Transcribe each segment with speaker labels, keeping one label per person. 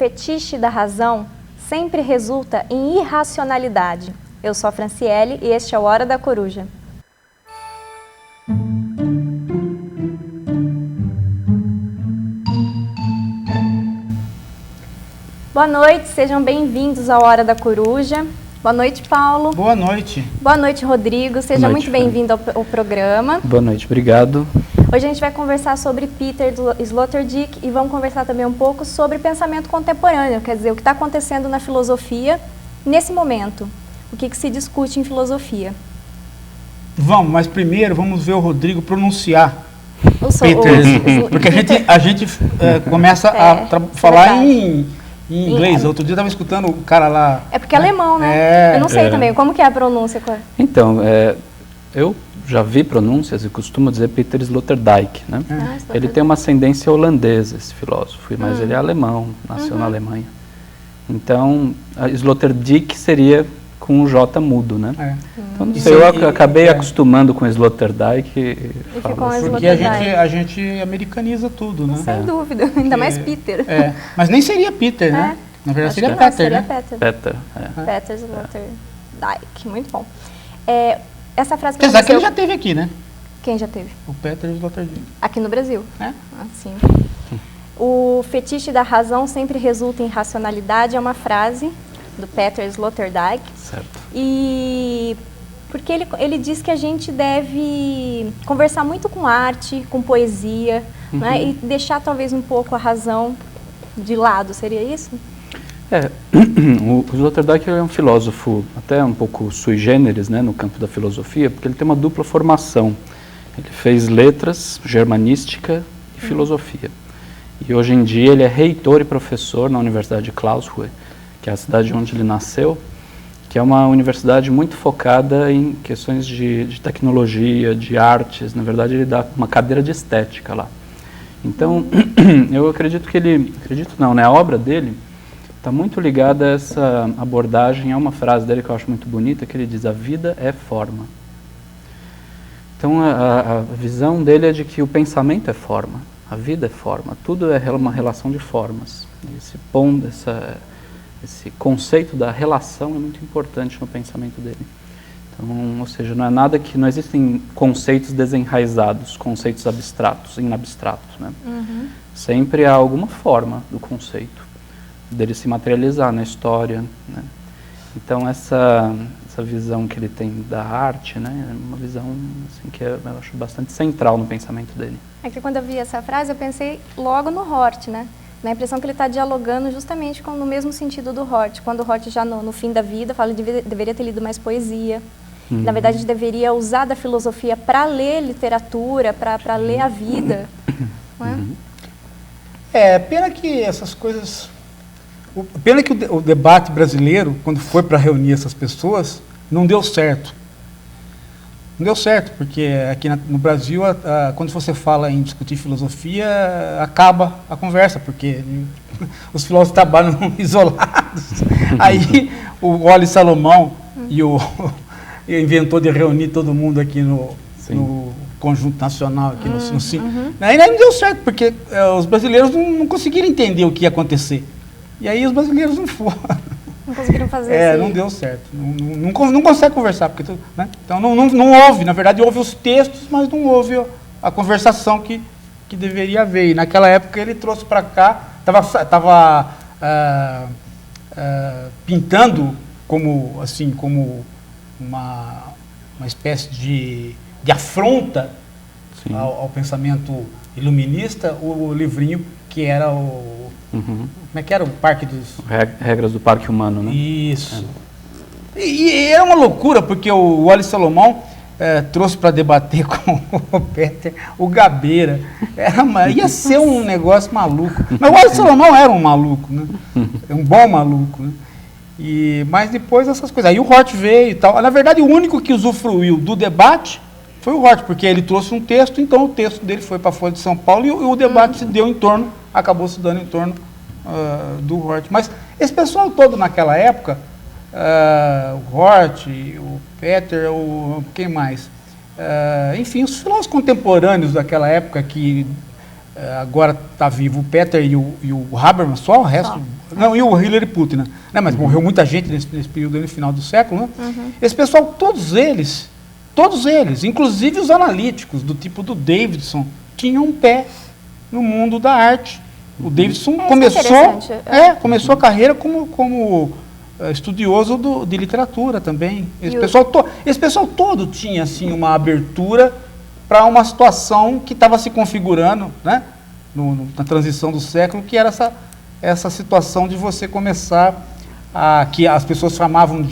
Speaker 1: fetiche da razão sempre resulta em irracionalidade. Eu sou a Franciele e este é o Hora da Coruja. Boa noite, sejam bem-vindos ao Hora da Coruja. Boa noite, Paulo.
Speaker 2: Boa noite.
Speaker 1: Boa noite, Rodrigo. Seja muito bem-vindo ao programa.
Speaker 3: Boa noite, obrigado.
Speaker 1: Hoje a gente vai conversar sobre Peter Sloterdijk e vamos conversar também um pouco sobre pensamento contemporâneo, quer dizer, o que está acontecendo na filosofia nesse momento, o que se discute em filosofia.
Speaker 2: Vamos, mas primeiro vamos ver o Rodrigo pronunciar
Speaker 1: Peter,
Speaker 2: porque a gente começa a falar em inglês. Outro dia eu estava escutando o cara lá...
Speaker 1: É porque é alemão, né? Eu não sei também, como que é a pronúncia?
Speaker 3: Então, eu já vi pronúncias e costumo dizer Peter Sloterdijk, né? Ele tem uma ascendência holandesa, esse filósofo, mas ele é alemão, nasceu na Alemanha. Então, Sloterdijk seria com o J mudo, né? Então, não sei, eu acabei acostumando com Sloterdijk e falo assim.
Speaker 2: Porque a gente americaniza tudo, né?
Speaker 1: Sem dúvida, ainda mais Peter.
Speaker 2: Mas nem seria Peter, né? Na verdade seria Peter, né?
Speaker 1: Peter Sloterdijk, muito bom. Essa frase que
Speaker 2: apesar que ele já teve aqui, né?
Speaker 1: Quem já teve?
Speaker 2: O Peter Sloterdijk.
Speaker 1: Aqui no Brasil? Sim. O fetiche da razão sempre resulta em racionalidade é uma frase do Peter Sloterdijk.
Speaker 3: Certo.
Speaker 1: E porque ele diz que a gente deve conversar muito com arte, com poesia, né, e deixar talvez um pouco a razão de lado, seria isso?
Speaker 3: O Sloterdijk é um filósofo até um pouco sui generis, né, no campo da filosofia, porque ele tem uma dupla formação. Ele fez letras, germanística e filosofia. E hoje em dia ele é reitor e professor na Universidade de Karlsruhe, que é a cidade onde ele nasceu, que é uma universidade muito focada em questões de tecnologia, de artes. Na verdade, ele dá uma cadeira de estética lá. Então, eu acredito que a obra dele está muito ligada a essa abordagem, a uma frase dele que eu acho muito bonita, que ele diz, a vida é forma. Então, a visão dele é de que o pensamento é forma, a vida é forma, tudo é uma relação de formas. Esse conceito da relação é muito importante no pensamento dele. Então, ou seja, não existem conceitos desenraizados, conceitos abstratos, inabstratos, né? Sempre há alguma forma do conceito dele se materializar na história, né? Então, essa visão que ele tem da arte, né, é uma visão assim, que eu acho bastante central no pensamento dele.
Speaker 1: É que quando eu vi essa frase, eu pensei logo no Hort, né? Na impressão que ele está dialogando justamente no mesmo sentido do Hort. Quando o Hort já no fim da vida fala que deveria ter lido mais poesia. Na verdade, a gente deveria usar da filosofia para ler literatura, para ler a vida. Não
Speaker 2: é? Pena que essas coisas... Pena que o debate brasileiro, quando foi para reunir essas pessoas, não deu certo. Não deu certo, porque aqui no Brasil, quando você fala em discutir filosofia, acaba a conversa, porque os filósofos trabalham isolados. Aí o Wally Salomão e o inventor de reunir todo mundo aqui no Conjunto Nacional, aqui no CIN. Aí não deu certo, porque os brasileiros não conseguiram entender o que ia acontecer. E aí os brasileiros não foram.
Speaker 1: Não conseguiram fazer
Speaker 2: não deu certo. Não consegue conversar. Porque, né? Então não houve, na verdade, houve os textos, mas não houve a conversação que deveria haver. E naquela época ele trouxe para cá, estava pintando como uma espécie de afronta ao pensamento iluminista, o livrinho que era como é que era o Parque dos...
Speaker 3: Regras do Parque Humano, né?
Speaker 2: Isso. E era uma loucura, porque o Wally Salomão trouxe para debater com o Peter o Gabeira. Ia ser um negócio maluco. Mas o Wally Salomão era um maluco, né? Um bom maluco, né? Mas depois essas coisas. Aí o Hort veio e tal. Na verdade, o único que usufruiu do debate foi o Hort, porque ele trouxe um texto, então o texto dele foi para a Folha de São Paulo e o debate se deu acabou se dando em torno do Hort. Mas esse pessoal todo naquela época, o Hort, o Peter, quem mais? Enfim, os filósofos contemporâneos daquela época que agora está vivo o Peter e o Habermas, só o resto.
Speaker 1: Só.
Speaker 2: Não, e o Hillary Putnam, né? Mas morreu muita gente nesse período aí, no final do século, né? Esse pessoal, todos eles, inclusive os analíticos, do tipo do Davidson, tinham um pé no mundo da arte. O Davidson começou a carreira como estudioso de literatura também. Esse pessoal todo tinha assim, uma abertura para uma situação que estava se configurando, né, na transição do século, que era essa situação de você começar que as pessoas chamavam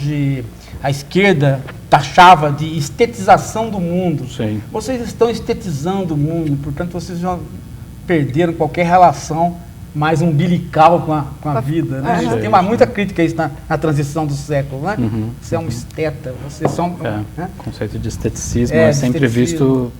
Speaker 2: a esquerda taxava de estetização do mundo.
Speaker 3: Sim.
Speaker 2: Vocês estão estetizando o mundo, portanto vocês já perderam qualquer relação mais umbilical com a vida. Né? Tem muita crítica a isso na transição do século. Né? Você é um esteta, vocês são...
Speaker 3: Né?
Speaker 2: O
Speaker 3: conceito de esteticismo é sempre visto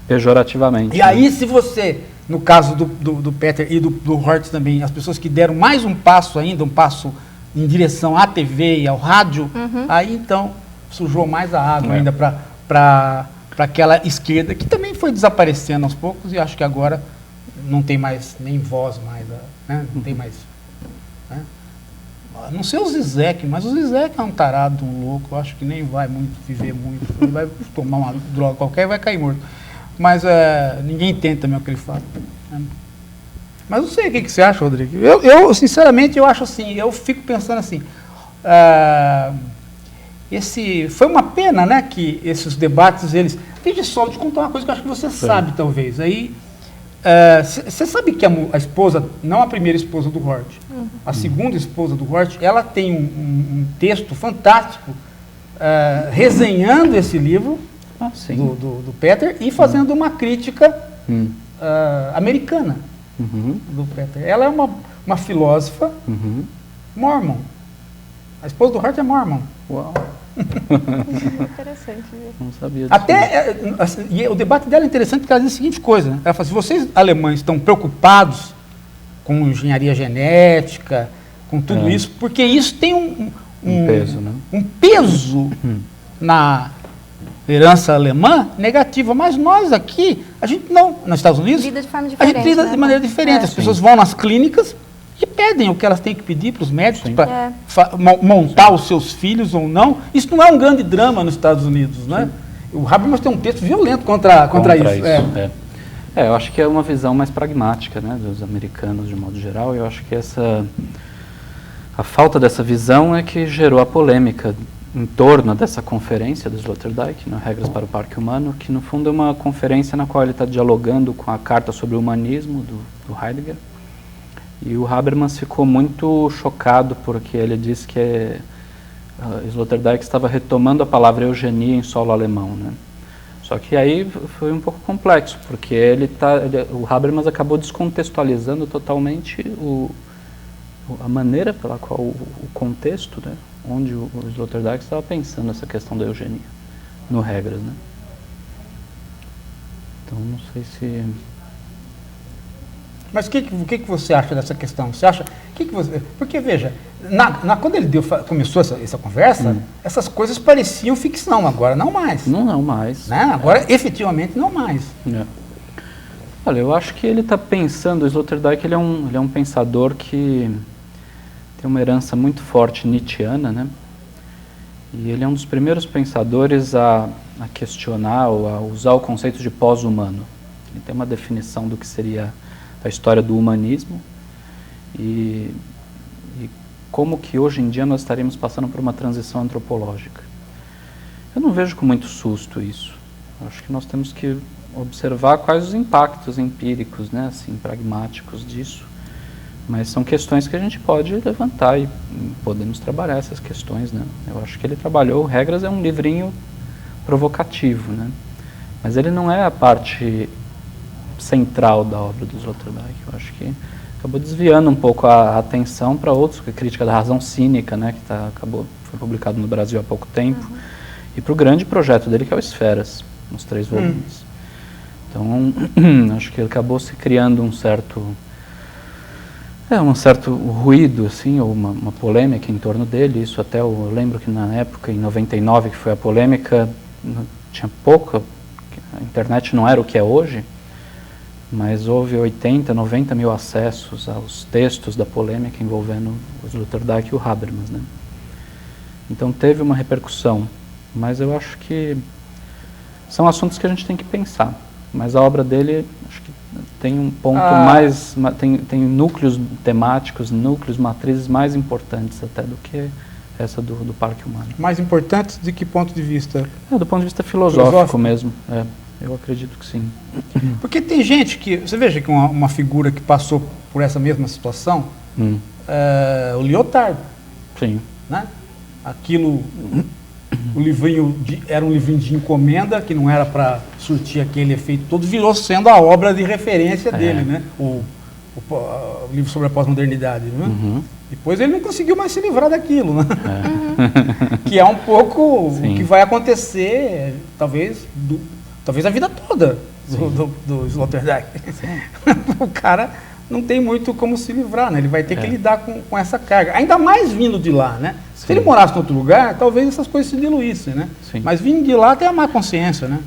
Speaker 3: pejorativamente.
Speaker 2: E aí, se você, no caso do Peter e do Hort também, as pessoas que deram mais um passo ainda, um passo em direção à TV e ao rádio, aí então sujou mais a água ainda para aquela esquerda, que também foi desaparecendo aos poucos, e acho que agora não tem mais nem voz mais, né? Não tem mais... Né? Não sei o Zizek, mas o Zizek é um tarado, um louco, eu acho que nem vai viver muito, ele vai tomar uma droga qualquer e vai cair morto. Mas ninguém entende também o que ele fala. Né? Mas não sei o que você acha, Rodrigo. Eu sinceramente, eu acho assim, eu fico pensando assim, foi uma pena, né, que esses debates, eles... Veja só, deixa eu contar uma coisa que eu acho que você sabe, talvez. Aí, você sabe que a esposa, não a primeira esposa do Hort, a segunda esposa do Hort, ela tem um texto fantástico resenhando esse livro do Peter e fazendo uma crítica americana do Peter. Ela é uma filósofa mormon. A esposa do Hort é mormon.
Speaker 3: Uau!
Speaker 1: Interessante.
Speaker 3: Não sabia disso.
Speaker 2: Até, e o debate dela é interessante porque ela diz a seguinte coisa, né? Ela fala, se vocês alemães estão preocupados com engenharia genética, com tudo isso, porque isso tem um
Speaker 3: peso, né?
Speaker 2: Um peso na herança alemã negativa, mas nós aqui, a gente não, nos Estados Unidos,
Speaker 1: lida de forma
Speaker 2: a
Speaker 1: diferente,
Speaker 2: gente lida
Speaker 1: né?
Speaker 2: de maneira diferente. As pessoas vão nas clínicas e pedem o que elas têm que pedir para os médicos para montar os seus filhos ou não. Isso não é um grande drama nos Estados Unidos, né? O Habermas tem um texto violento contra isso.
Speaker 3: Eu acho que é uma visão mais pragmática, né, dos americanos de modo geral. Eu acho que a falta dessa visão é que gerou a polêmica em torno dessa conferência do Sloterdijk, né, Regras para o Parque Humano, que no fundo é uma conferência na qual ele está dialogando com a Carta sobre o Humanismo do Heidegger. E o Habermas ficou muito chocado porque ele disse que Sloterdijk estava retomando a palavra eugenia em solo alemão, né? Só que aí foi um pouco complexo, porque o Habermas acabou descontextualizando totalmente a maneira pela qual o contexto, né, onde o Sloterdijk estava pensando essa questão da eugenia no Regras, né? Então não sei se...
Speaker 2: Mas o que você acha dessa questão? Você acha... Porque, veja, quando ele começou essa conversa, essas coisas pareciam ficção, agora não mais.
Speaker 3: Não mais.
Speaker 2: Né? Agora, efetivamente, não mais.
Speaker 3: Olha, eu acho que ele está pensando, o Sloterdijk ele é um pensador que tem uma herança muito forte nietzschiana, né? E ele é um dos primeiros pensadores a questionar ou a usar o conceito de pós-humano. Ele tem uma definição do que seria a história do humanismo e como que hoje em dia nós estaríamos passando por uma transição antropológica. Eu não vejo com muito susto isso. Eu acho que nós temos que observar quais os impactos empíricos, né, assim, pragmáticos disso. Mas são questões que a gente pode levantar e podemos trabalhar essas questões, né? Eu acho que ele trabalhou, Regras é um livrinho provocativo, né? Mas ele não é a parte central da obra do Sloterdijk. Eu acho que acabou desviando um pouco a atenção para outros, a Crítica da Razão Cínica, né, que foi publicado no Brasil há pouco tempo, e para o grande projeto dele, que é o Esferas, nos 3 volumes. Então, acho que ele acabou se criando um certo ruído, assim, ou uma polêmica em torno dele. Isso até eu lembro que na época, em 99, que foi a polêmica, tinha pouca, a internet não era o que é hoje, mas houve 80, 90 mil acessos aos textos da polêmica envolvendo o Sloterdijk e o Habermas, né? Então teve uma repercussão, mas eu acho que são assuntos que a gente tem que pensar. Mas a obra dele, acho que tem um ponto mais, tem núcleos temáticos, núcleos, matrizes mais importantes até do que essa do Parque Humano.
Speaker 2: Mais importantes de que ponto de vista?
Speaker 3: Do ponto de vista filosófico mesmo, eu acredito que sim.
Speaker 2: Porque tem gente que, você veja que uma figura que passou por essa mesma situação, o Lyotard,
Speaker 3: sim,
Speaker 2: né? Aquilo, o livrinho era um livrinho de encomenda, que não era para surtir aquele efeito todo, virou sendo a obra de referência dele, né? O livro sobre a pós-modernidade, né? Depois ele não conseguiu mais se livrar daquilo, né? Que é um pouco o que vai acontecer, talvez a vida toda do Sloterdijk. O cara não tem muito como se livrar, né? Ele vai ter que lidar com essa carga. Ainda mais vindo de lá, né? Se ele morasse em outro lugar, talvez essas coisas se diluíssem, né?
Speaker 3: Sim.
Speaker 2: Mas vindo de lá tem a má consciência, né?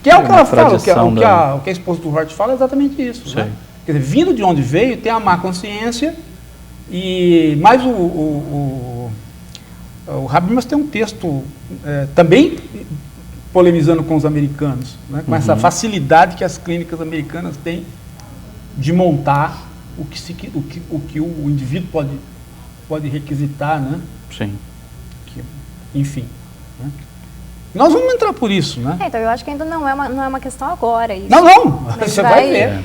Speaker 3: Que
Speaker 2: é o que ela fala, o que a esposa do Hort fala é exatamente isso, né? Quer dizer, vindo de onde veio, tem a má consciência, mas o Habermas tem um texto também polemizando com os americanos, né? Com essa facilidade que as clínicas americanas têm de montar o que o indivíduo pode requisitar, né?
Speaker 3: Sim.
Speaker 2: Enfim. Né? Nós vamos entrar por isso, né?
Speaker 1: Então, eu acho que ainda não é uma questão agora. Isso.
Speaker 2: Não, você vai ver.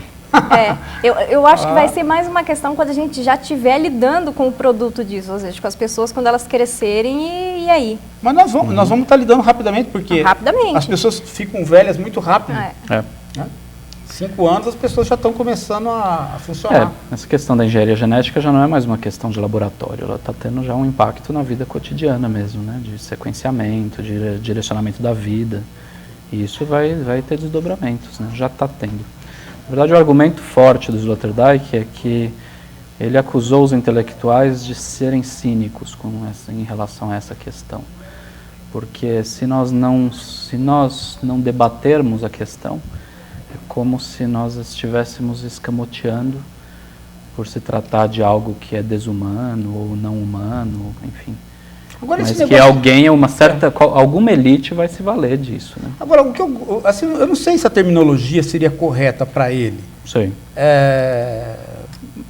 Speaker 1: Eu acho que vai ser mais uma questão quando a gente já estiver lidando com o produto disso, ou seja, com as pessoas quando elas crescerem e aí.
Speaker 2: Mas nós vamos estar lidando rapidamente, porque as pessoas ficam velhas muito rápido. Né? 5 anos as pessoas já estão começando a funcionar.
Speaker 3: Essa questão da engenharia genética já não é mais uma questão de laboratório, ela está tendo já um impacto na vida cotidiana mesmo, né? De sequenciamento, de direcionamento da vida. E isso vai ter desdobramentos, né? Já está tendo. Na verdade, o argumento forte do Sloterdijk é que ele acusou os intelectuais de serem cínicos em relação a essa questão. Porque se nós não debatermos a questão, é como se nós estivéssemos escamoteando por se tratar de algo que é desumano ou não humano, enfim. Agora, mas que alguém, alguma elite vai se valer disso, né?
Speaker 2: Agora, eu não sei se a terminologia seria correta para ele.
Speaker 3: Sim.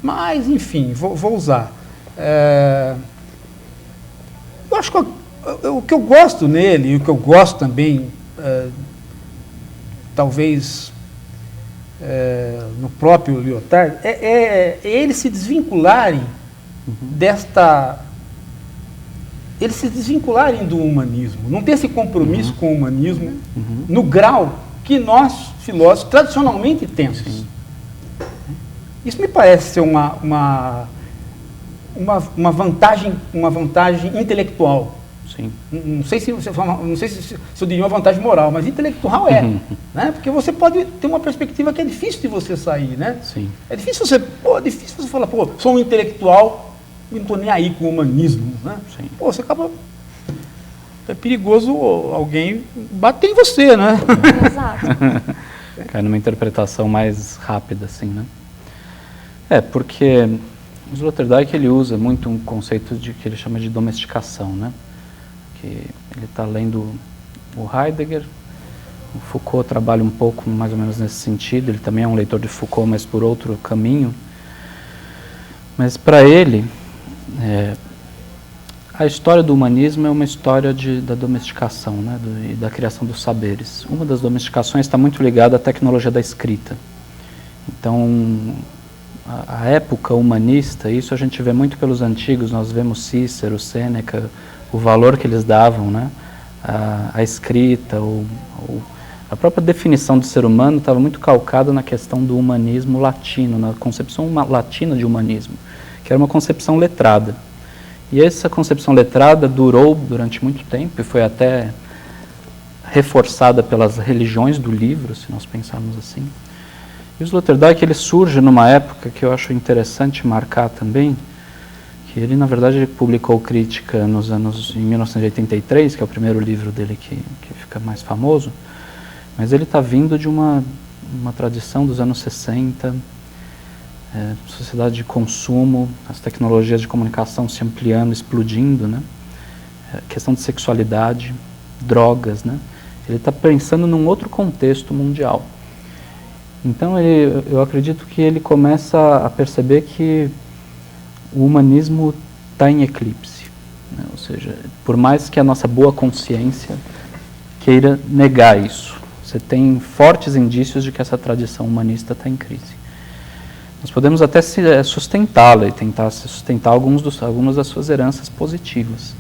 Speaker 2: Mas, enfim, vou usar. Eu acho que o que eu gosto nele, e o que eu gosto também, talvez no próprio Lyotard, é eles se desvincularem eles se desvincularem do humanismo, não ter esse compromisso com o humanismo no grau que nós, filósofos, tradicionalmente temos. Isso me parece ser uma vantagem intelectual.
Speaker 3: Sim.
Speaker 2: Não sei se eu diria uma vantagem moral, mas intelectual né? Porque você pode ter uma perspectiva que é difícil de você sair, né?
Speaker 3: Sim.
Speaker 2: É difícil você falar, sou um intelectual, não estou nem aí com o humanismo, né?
Speaker 3: Sim.
Speaker 2: Você acaba... É perigoso alguém bater em você, né?
Speaker 1: Exato.
Speaker 3: Cai numa interpretação mais rápida, assim, né? Porque o Sloterdijk, ele usa muito um conceito que ele chama de domesticação, né? Que ele está lendo o Heidegger, o Foucault trabalha um pouco mais ou menos nesse sentido, ele também é um leitor de Foucault, mas por outro caminho. Mas para ele, a história do humanismo é uma história da domesticação, né? E da criação dos saberes. Uma das domesticações está muito ligada à tecnologia da escrita. Então, a época humanista, isso a gente vê muito pelos antigos, nós vemos Cícero, Sêneca, o valor que eles davam, né? A escrita, a própria definição do ser humano estava muito calcada na questão do humanismo latino, na concepção latina de humanismo, que era uma concepção letrada. E essa concepção letrada durou durante muito tempo e foi até reforçada pelas religiões do livro, se nós pensarmos assim. E o Sloterdijk, ele surge numa época que eu acho interessante marcar também, que ele, na verdade, ele publicou Crítica em 1983, que é o primeiro livro dele que fica mais famoso, mas ele está vindo de uma uma tradição dos anos 60, sociedade de consumo, as tecnologias de comunicação se ampliando, explodindo, né? Questão de sexualidade, drogas, né? Ele está pensando num outro contexto mundial. Então, eu acredito que ele começa a perceber que o humanismo está em eclipse, né? Ou seja, por mais que a nossa boa consciência queira negar isso, você tem fortes indícios de que essa tradição humanista está em crise. Nós podemos até sustentá-la e tentar sustentar algumas das suas heranças positivas,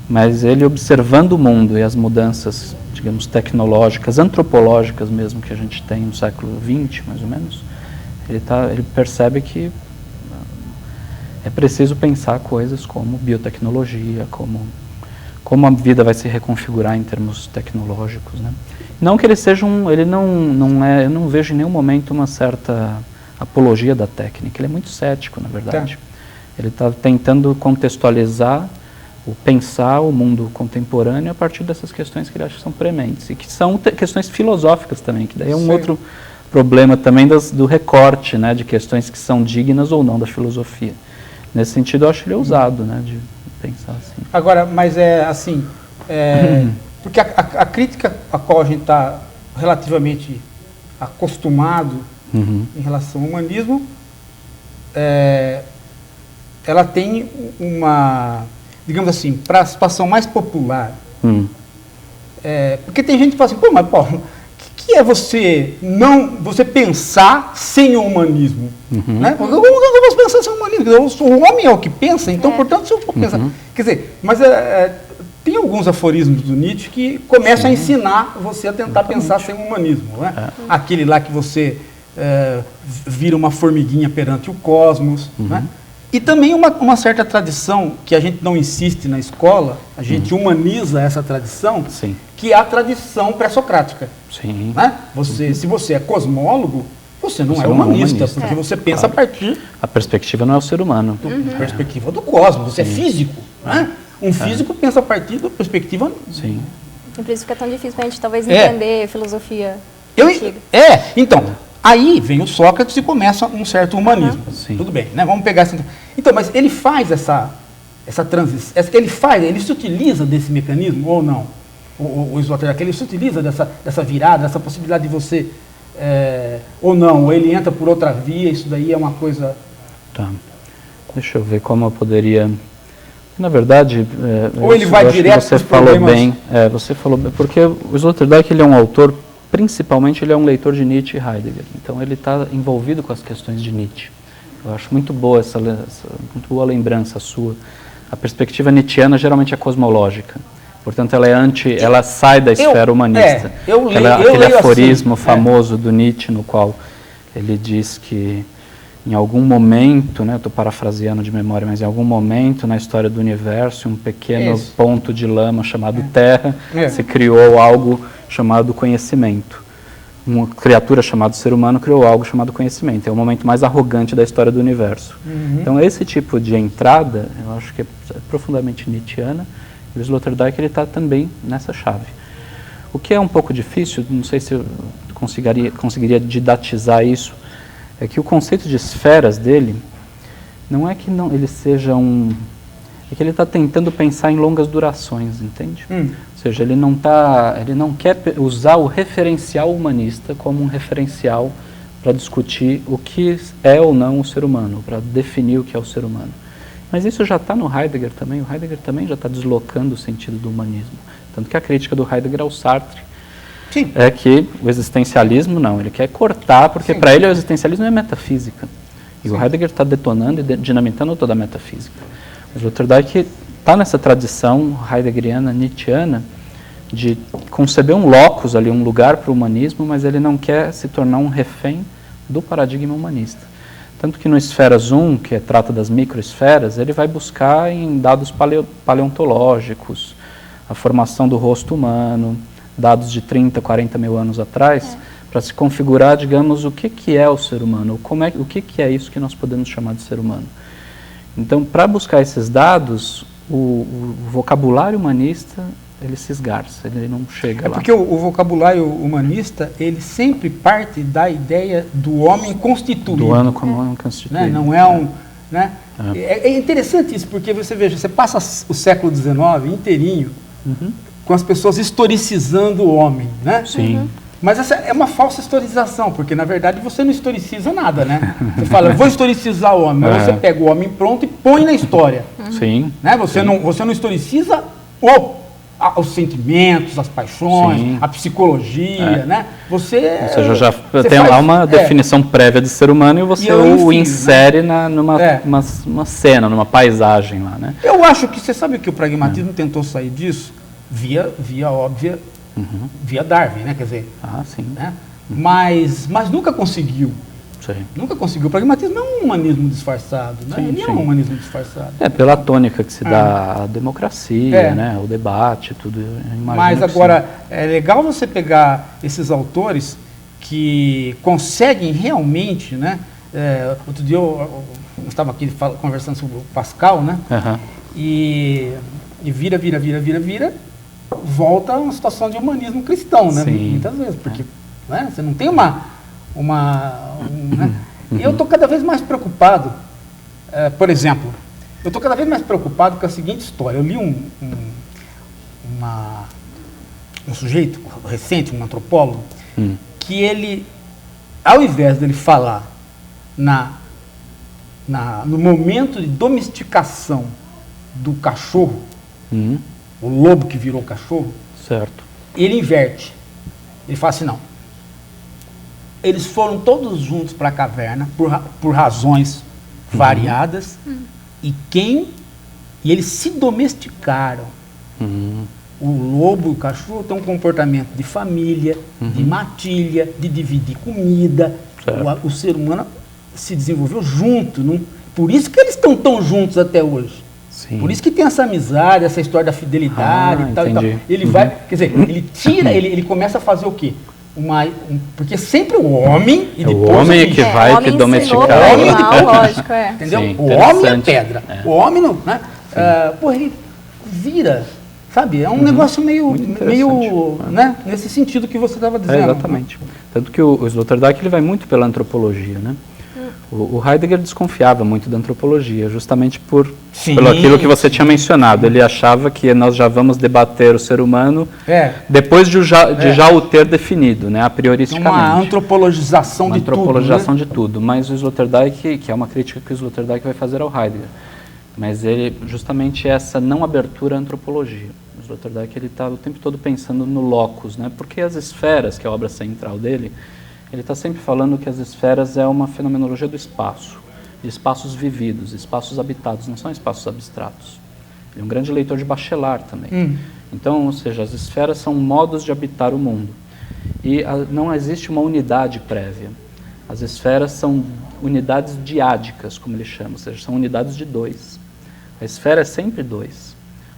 Speaker 3: mas ele, observando o mundo e as mudanças, digamos, tecnológicas, antropológicas mesmo, que a gente tem no século XX, mais ou menos, ele percebe que é preciso pensar coisas como biotecnologia, como a vida vai se reconfigurar em termos tecnológicos, né? Não que ele seja eu não vejo em nenhum momento uma certa apologia da técnica, ele é muito cético, na verdade. Ele está tentando contextualizar, pensar o mundo contemporâneo a partir dessas questões que ele acha que são prementes, e que são questões filosóficas também, que daí é um outro problema também do recorte, né, de questões que são dignas ou não da filosofia. Nesse sentido, eu acho ele ousado, né, de pensar assim.
Speaker 2: Agora, mas assim, porque a crítica a qual a gente está relativamente acostumado em relação ao humanismo, ela tem uma, digamos assim, para a situação mais popular. Porque tem gente que fala assim, pô, mas Paulo, o que é você pensar sem o humanismo? Né? Como eu posso pensar sem o humanismo? O homem é o que pensa, então, portanto, se eu for pensar... Quer dizer, mas tem alguns aforismos do Nietzsche que começam a ensinar você a tentar pensar sem o humanismo. Né? Aquele lá que você vira uma formiguinha perante o cosmos. Né? E também uma certa tradição que a gente não insiste na escola, a gente humaniza essa tradição, que é a tradição pré-socrática. Né? Se você é cosmólogo, você não é humanista, porque você pensa a partir...
Speaker 3: A perspectiva não é o ser humano.
Speaker 2: A perspectiva do cosmos, você é físico. Né? Um físico pensa a partir da perspectiva...
Speaker 1: E por isso fica tão difícil para a gente talvez entender filosofia antiga.
Speaker 2: Então... Aí vem o Sócrates e começa um certo humanismo. Tudo bem, né? Vamos pegar essa... Então, mas ele faz essa transição, ele se utiliza desse mecanismo ou não? O Sloterdijk, ele se utiliza dessa virada, dessa possibilidade de você... ou não, ou ele entra por outra via, isso daí é uma coisa...
Speaker 3: Tá. Deixa eu ver como eu poderia... Na verdade,
Speaker 2: ou ele vai direto
Speaker 3: você falou bem, você falou bem, porque o Sloterdijk, ele é um autor, principalmente ele é um leitor de Nietzsche e Heidegger, então ele está envolvido com as questões de Nietzsche. Eu acho muito boa muito boa lembrança sua. A perspectiva nietzschiana geralmente é cosmológica, portanto ela sai da esfera humanista. Aquele aforismo famoso do Nietzsche, no qual ele diz que em algum momento, né, estou parafraseando de memória, mas em algum momento na história do universo, um pequeno ponto de lama chamado Terra, se criou algo chamado conhecimento. Uma criatura chamada ser humano criou algo chamado conhecimento. É o momento mais arrogante da história do universo. Então, esse tipo de entrada, eu acho que é profundamente nietzschiana, e o Sloterdijk está também nessa chave. O que é um pouco difícil, não sei se eu conseguiria didatizar isso, é que o conceito de esferas dele não é que ele seja é que ele está tentando pensar em longas durações, entende? Ou seja, ele não quer usar o referencial humanista como um referencial para discutir o que é ou não o ser humano, para definir o que é o ser humano. Mas isso já está no Heidegger também, o Heidegger também já está deslocando o sentido do humanismo. Tanto que a crítica do Heidegger ao Sartre é que o existencialismo não, ele quer cortar, porque para ele o existencialismo é metafísica. E o Heidegger está detonando e dinamitando toda a metafísica. O Sloterdijk está nessa tradição heideggeriana, nietzschiana, de conceber um locus ali, um lugar para o humanismo, mas ele não quer se tornar um refém do paradigma humanista. Tanto que no Esferas 1, que trata das microesferas, ele vai buscar em dados paleontológicos, a formação do rosto humano, dados de 30, 40 mil anos atrás, para se configurar, digamos, o que é o ser humano, o que é isso que nós podemos chamar de ser humano. Então, para buscar esses dados, o vocabulário humanista ele se esgarça, ele não chega
Speaker 2: É
Speaker 3: lá.
Speaker 2: porque o vocabulário humanista, ele sempre parte da ideia do homem constituído.
Speaker 3: Do ano como ano constituído.
Speaker 2: Né? Não é um... Né? É interessante isso, porque você veja, você passa o século XIX inteirinho com as pessoas historicizando o homem, né?
Speaker 3: Sim.
Speaker 2: Mas essa é uma falsa historização, porque na verdade você não historiciza nada, né? Você fala, vou historicizar o homem, mas você pega o homem pronto e põe na história.
Speaker 3: Sim.
Speaker 2: Né? Você não historiciza os sentimentos, as paixões,
Speaker 3: Sim.
Speaker 2: a psicologia, né?
Speaker 3: Ou seja, já
Speaker 2: você
Speaker 3: tem
Speaker 2: faz-
Speaker 3: lá uma definição prévia de ser humano e você
Speaker 2: eu
Speaker 3: o
Speaker 2: ensino,
Speaker 3: insere numa
Speaker 2: É.
Speaker 3: uma cena, numa paisagem lá, né?
Speaker 2: Eu acho que, você sabe que o pragmatismo tentou sair disso via óbvia, via Darwin, né? Quer dizer,
Speaker 3: Ah, sim.
Speaker 2: né? Mas nunca conseguiu.
Speaker 3: Sim.
Speaker 2: Nunca conseguiu. O pragmatismo é um humanismo disfarçado, né?
Speaker 3: Sim,
Speaker 2: Ele é
Speaker 3: sim.
Speaker 2: um humanismo disfarçado.
Speaker 3: É, pela tônica que se dá a democracia, né? O debate, tudo. Eu imagino
Speaker 2: Mas
Speaker 3: que
Speaker 2: agora, é legal você pegar esses autores que conseguem realmente, né? Outro dia eu estava aqui conversando sobre o Pascal, né?
Speaker 3: sim. Aham.
Speaker 2: E vira, volta a uma situação de humanismo cristão, né?
Speaker 3: Sim.
Speaker 2: Muitas vezes, porque né? Você não tem né? E eu estou cada vez mais preocupado, por exemplo, eu estou cada vez mais preocupado com a seguinte história. Eu li um sujeito recente, um antropólogo, que ele, ao invés dele falar no momento de domesticação do cachorro, o lobo que virou cachorro,
Speaker 3: Certo.
Speaker 2: ele inverte. Ele fala assim, não. Eles foram todos juntos para a caverna por razões variadas e eles se domesticaram. O lobo e o cachorro têm um comportamento de família, de matilha, de dividir comida. O ser humano se desenvolveu junto. Por isso que eles estão tão juntos até hoje.
Speaker 3: Sim.
Speaker 2: Por isso que tem essa amizade, essa história da fidelidade e tal.
Speaker 3: Entendi.
Speaker 2: Ele vai, quer dizer, ele tira, ele começa a fazer o quê? Porque sempre o homem e
Speaker 3: É o
Speaker 2: depois
Speaker 3: homem
Speaker 2: o bicho.
Speaker 3: que vai
Speaker 1: o homem
Speaker 3: que domesticar.
Speaker 1: ensinou
Speaker 2: o
Speaker 1: o
Speaker 2: homem
Speaker 1: animal,
Speaker 2: depois-
Speaker 1: lógico,
Speaker 2: Entendeu?
Speaker 3: Sim,
Speaker 2: O homem é
Speaker 3: interessante.
Speaker 2: pedra. O homem não, né? Ele vira, sabe? É um negócio meio,
Speaker 3: Muito interessante.
Speaker 2: né? Nesse sentido que você estava dizendo.
Speaker 3: Exatamente. Tanto que o Sloterdijk ele vai muito pela antropologia, né? O Heidegger desconfiava muito da antropologia, justamente
Speaker 2: Sim,
Speaker 3: pelo aquilo que você tinha mencionado. Ele achava que nós já vamos debater o ser humano depois de já o ter definido, né, a prioristicamente.
Speaker 2: Uma antropologização
Speaker 3: Uma
Speaker 2: de tudo.
Speaker 3: antropologização
Speaker 2: Né?
Speaker 3: de tudo. Mas o Sloterdijk, que é uma crítica que o Sloterdijk vai fazer ao Heidegger, mas ele justamente essa não abertura à antropologia. O Sloterdijk ele está o tempo todo pensando no locus, né? Porque as esferas, que é a obra central dele, ele está sempre falando que as esferas é uma fenomenologia do espaço, de espaços vividos, espaços habitados, não são espaços abstratos. Ele é um grande leitor de Bachelard também. Então, ou seja, as esferas são modos de habitar o mundo. E não existe uma unidade prévia. As esferas são unidades diádicas, como ele chama, ou seja, são unidades de dois. A esfera é sempre dois.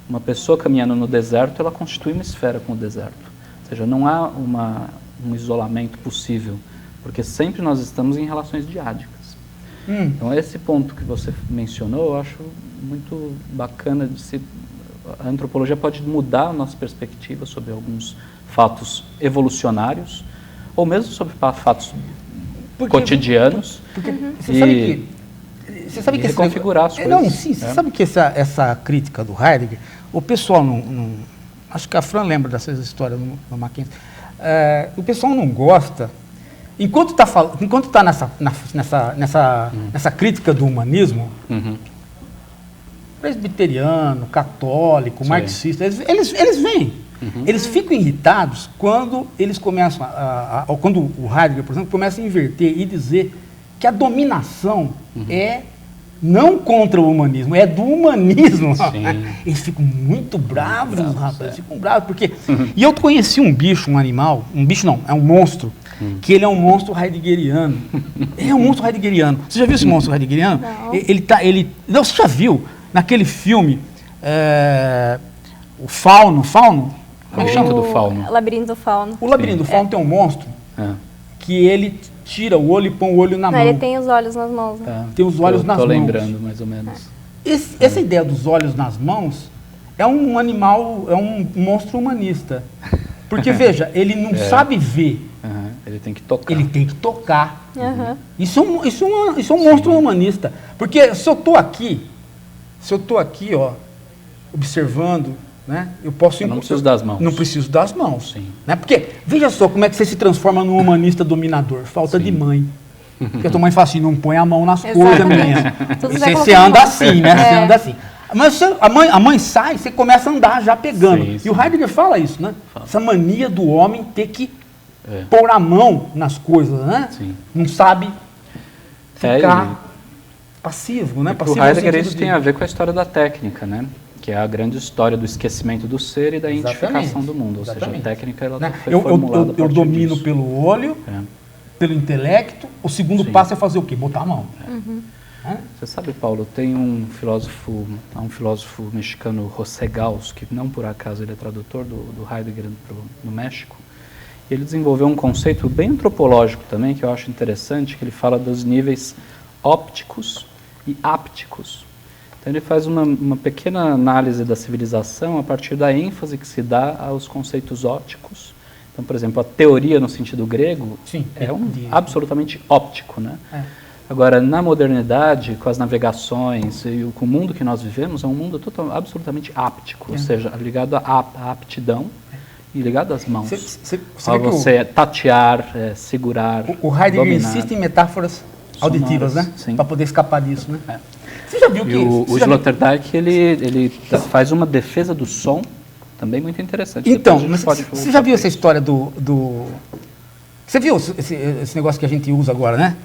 Speaker 3: Uma pessoa caminhando no deserto, ela constitui uma esfera com o deserto. Ou seja, não há um isolamento possível, porque sempre nós estamos em relações diádicas. Então, esse ponto que você mencionou, eu acho muito bacana a antropologia pode mudar a nossa perspectiva sobre alguns fatos evolucionários, ou mesmo sobre fatos cotidianos.
Speaker 2: Porque você sabe que
Speaker 3: reconfigurar as coisas.
Speaker 2: Não, sim, você sabe que essa crítica do Heidegger, o pessoal não acho que a Fran lembra dessas histórias no Mackenzie. O pessoal não gosta, enquanto está nessa crítica do humanismo, presbiteriano, católico, marxista, eles vêm. Eles ficam irritados quando eles começam quando o Heidegger, por exemplo, começa a inverter e dizer que a dominação é não contra o humanismo, é do humanismo. Eles ficam muito bravos, rapaz. Eles ficam bravos, porque... E eu conheci um animal, um bicho não, é um monstro, que ele é um monstro heideggeriano. Ele é um monstro heideggeriano. Você já viu esse monstro heideggeriano?
Speaker 1: Não.
Speaker 2: Não, você já viu naquele filme, o Fauno?
Speaker 3: Labirinto do Fauno.
Speaker 1: Labirinto do Fauno.
Speaker 2: O Labirinto do Fauno tem um monstro que ele tira o olho e põe o olho na mão.
Speaker 1: Ele tem os olhos nas mãos. Né?
Speaker 2: Tem os olhos nas mãos.
Speaker 3: Estou lembrando, mais ou menos.
Speaker 2: Essa ideia dos olhos nas mãos é um animal, é um monstro humanista. Porque, veja, ele não sabe ver,
Speaker 3: Ele tem que tocar.
Speaker 2: ele tem que tocar.
Speaker 1: Aham.
Speaker 2: Isso é um monstro humanista. Porque se eu estou aqui, ó, observando, né, eu posso...
Speaker 3: Eu não preciso das mãos.
Speaker 2: Não preciso das mãos.
Speaker 3: Sim.
Speaker 2: Né? Porque, veja só como é que você se transforma num humanista dominador. Falta de mãe. Porque a tua mãe fala assim, não põe a mão nas coisas, menina.
Speaker 1: Tudo
Speaker 2: E
Speaker 1: vai
Speaker 2: você
Speaker 1: colocando
Speaker 2: anda
Speaker 1: mão.
Speaker 2: assim, né? Você anda assim. Mas a mãe sai, você começa a andar já pegando.
Speaker 3: Sim, sim.
Speaker 2: E o Heidegger fala isso, né? Essa mania do homem ter que
Speaker 3: É.
Speaker 2: pôr a mão nas coisas, né?
Speaker 3: Sim.
Speaker 2: Não sabe ficar
Speaker 3: e-
Speaker 2: passivo, né?
Speaker 3: Para o
Speaker 2: Passivo no
Speaker 3: Heidegger
Speaker 2: sentido
Speaker 3: isso
Speaker 2: de-
Speaker 3: tem a ver com a história da técnica, né? Que é a grande história do esquecimento do ser e da identificação do mundo. Ou seja, a
Speaker 2: Exatamente.
Speaker 3: técnica ela
Speaker 2: né?
Speaker 3: foi
Speaker 2: Eu
Speaker 3: formulada a
Speaker 2: eu
Speaker 3: partir
Speaker 2: domino
Speaker 3: disso.
Speaker 2: pelo olho,
Speaker 3: É.
Speaker 2: pelo intelecto. O segundo
Speaker 3: Sim.
Speaker 2: passo é fazer o quê? Botar a mão. Né?
Speaker 3: Você sabe, Paulo, tem um filósofo mexicano, José Gauss, que não por acaso ele é tradutor do Heidegger no México. E ele desenvolveu um conceito bem antropológico também, que eu acho interessante, que ele fala dos níveis ópticos e ápticos. Então ele faz uma pequena análise da civilização a partir da ênfase que se dá aos conceitos ópticos. Então, por exemplo, a teoria no sentido grego
Speaker 2: Sim,
Speaker 3: é
Speaker 2: entendi.
Speaker 3: absolutamente óptico, né?
Speaker 2: É.
Speaker 3: Agora, na modernidade, com as navegações e com o mundo que nós vivemos, é um mundo absolutamente áptico, ou seja, ligado à aptidão e ligado às mãos.
Speaker 2: Você
Speaker 3: Para
Speaker 2: vê que
Speaker 3: você tatear, segurar,
Speaker 2: o Heidegger
Speaker 3: dominar.
Speaker 2: insiste em metáforas auditivas, né?
Speaker 3: Sim.
Speaker 2: Para poder escapar disso, né?
Speaker 3: É.
Speaker 2: Você já viu que...
Speaker 3: E o
Speaker 2: você já viu-
Speaker 3: Sloterdijk, ele faz uma defesa do som também muito interessante.
Speaker 2: Então,
Speaker 3: Depois a gente
Speaker 2: mas
Speaker 3: pode
Speaker 2: você já viu essa história do... Você viu esse negócio que a gente usa agora, né?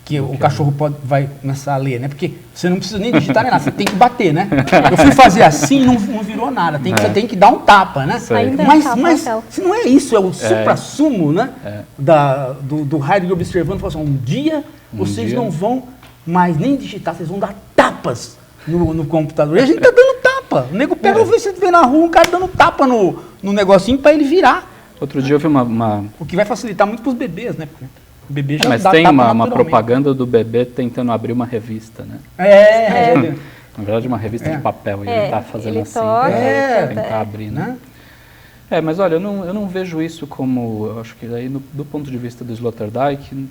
Speaker 2: Que o cachorro vai começar a ler, né? Porque você não precisa nem digitar nem nada, você tem que bater, né? Eu fui fazer assim, não virou nada. Você tem que dar um tapa, né?
Speaker 1: Ainda
Speaker 2: Mas,
Speaker 1: tapa,
Speaker 2: mas
Speaker 1: Rafael.
Speaker 2: se não é isso, é o supra-sumo, né? Do Heidegger observando, falou assim, um dia vocês
Speaker 3: dia.
Speaker 2: não vão mais nem digitar, vocês vão dar tapas no computador. E a gente tá dando tapa. O nego pega, você vê na rua um cara dando tapa no negocinho para ele virar.
Speaker 3: Outro dia eu vi uma
Speaker 2: O que vai facilitar muito para os bebês, né? Porque o bebê já
Speaker 3: mas
Speaker 2: dá
Speaker 3: tem
Speaker 2: tapa
Speaker 3: uma
Speaker 2: naturalmente.
Speaker 3: propaganda do bebê tentando abrir uma revista, né? Na verdade, uma revista de papel, e ele está fazendo
Speaker 1: ele
Speaker 3: assim,
Speaker 1: toca,
Speaker 2: ele
Speaker 3: tentar abrir, né?
Speaker 2: Né?
Speaker 3: Mas olha, eu não vejo isso como, eu acho que aí do ponto de vista do Sloterdijk,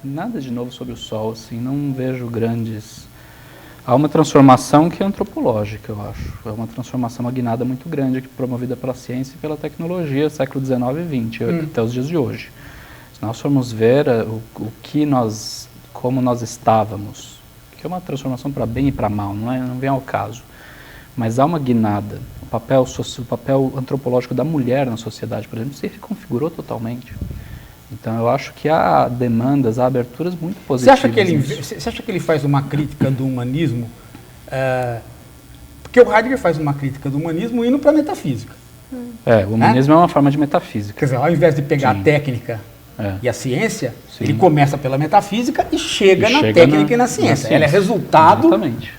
Speaker 3: nada de novo sobre o sol, assim, não vejo grandes... Há uma transformação que é antropológica, eu acho. É uma transformação magnada muito grande, promovida pela ciência e pela tecnologia, século XIX e XX, até os dias de hoje. Se nós formos ver como nós estávamos, que é uma transformação para bem e para mal, não vem ao caso, mas há uma guinada. O papel antropológico da mulher na sociedade, por exemplo, se reconfigurou totalmente. Então, eu acho que há demandas, há aberturas muito positivas.
Speaker 2: Você acha que ele faz uma crítica do humanismo? Porque o Heidegger faz uma crítica do humanismo indo para a metafísica.
Speaker 3: O humanismo é uma forma de metafísica.
Speaker 2: Quer dizer, ao invés de pegar
Speaker 3: Sim.
Speaker 2: a técnica e a ciência,
Speaker 3: Sim.
Speaker 2: ele começa pela metafísica e chega
Speaker 3: E
Speaker 2: na
Speaker 3: chega
Speaker 2: técnica e na ciência. Ela é resultado
Speaker 3: Exatamente,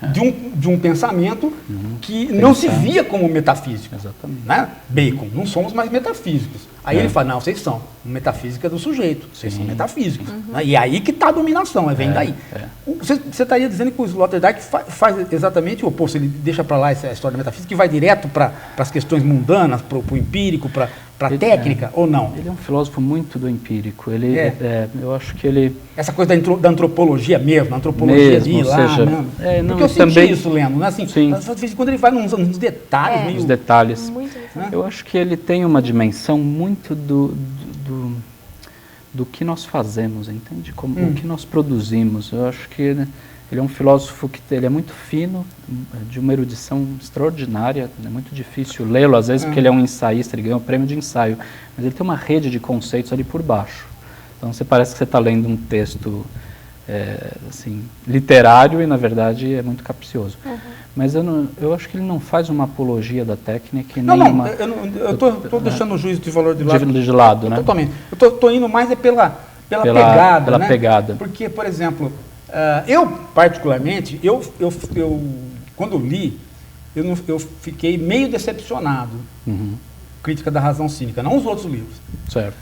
Speaker 2: de um pensamento que não se via como metafísico.
Speaker 3: Exatamente.
Speaker 2: Né? Bacon, não somos mais metafísicos. Aí ele fala, não, vocês são metafísica do sujeito, vocês são metafísicos. Né? E é aí que está a dominação, vem daí. Você estaria dizendo que o Sloterdijk faz exatamente o oposto, ele deixa para lá essa história da metafísica e vai direto para as questões mundanas, para o empírico, para a técnica, ou não?
Speaker 3: Ele é um filósofo muito do empírico. Eu acho que ele...
Speaker 2: Essa coisa da antropologia mesmo, a antropologia de ir lá mesmo. Porque eu senti isso lendo, né? Assim,
Speaker 3: Sim.
Speaker 2: às vezes quando ele vai nos detalhes meio...
Speaker 3: Os detalhes.
Speaker 1: Muito
Speaker 3: Eu acho que ele tem uma dimensão muito do que nós fazemos, entende? O que nós produzimos. Eu acho que ele é um filósofo que ele é muito fino, de uma erudição extraordinária. É muito difícil lê-lo, às vezes, porque ele é um ensaísta, ele ganhou o prêmio de ensaio. Mas ele tem uma rede de conceitos ali por baixo. Então, você parece que você está lendo um texto assim, literário e, na verdade, é muito capcioso. Mas eu acho que ele não faz uma apologia da técnica e nem uma...
Speaker 2: Eu estou deixando o juízo de valor de lado.
Speaker 3: De lado, né?
Speaker 2: Totalmente. Eu estou indo mais pela pegada,
Speaker 3: pela
Speaker 2: né?
Speaker 3: pegada.
Speaker 2: Porque, por exemplo, eu, particularmente, quando li, eu fiquei meio decepcionado. Crítica da Razão Cínica, não os outros livros.
Speaker 3: Certo.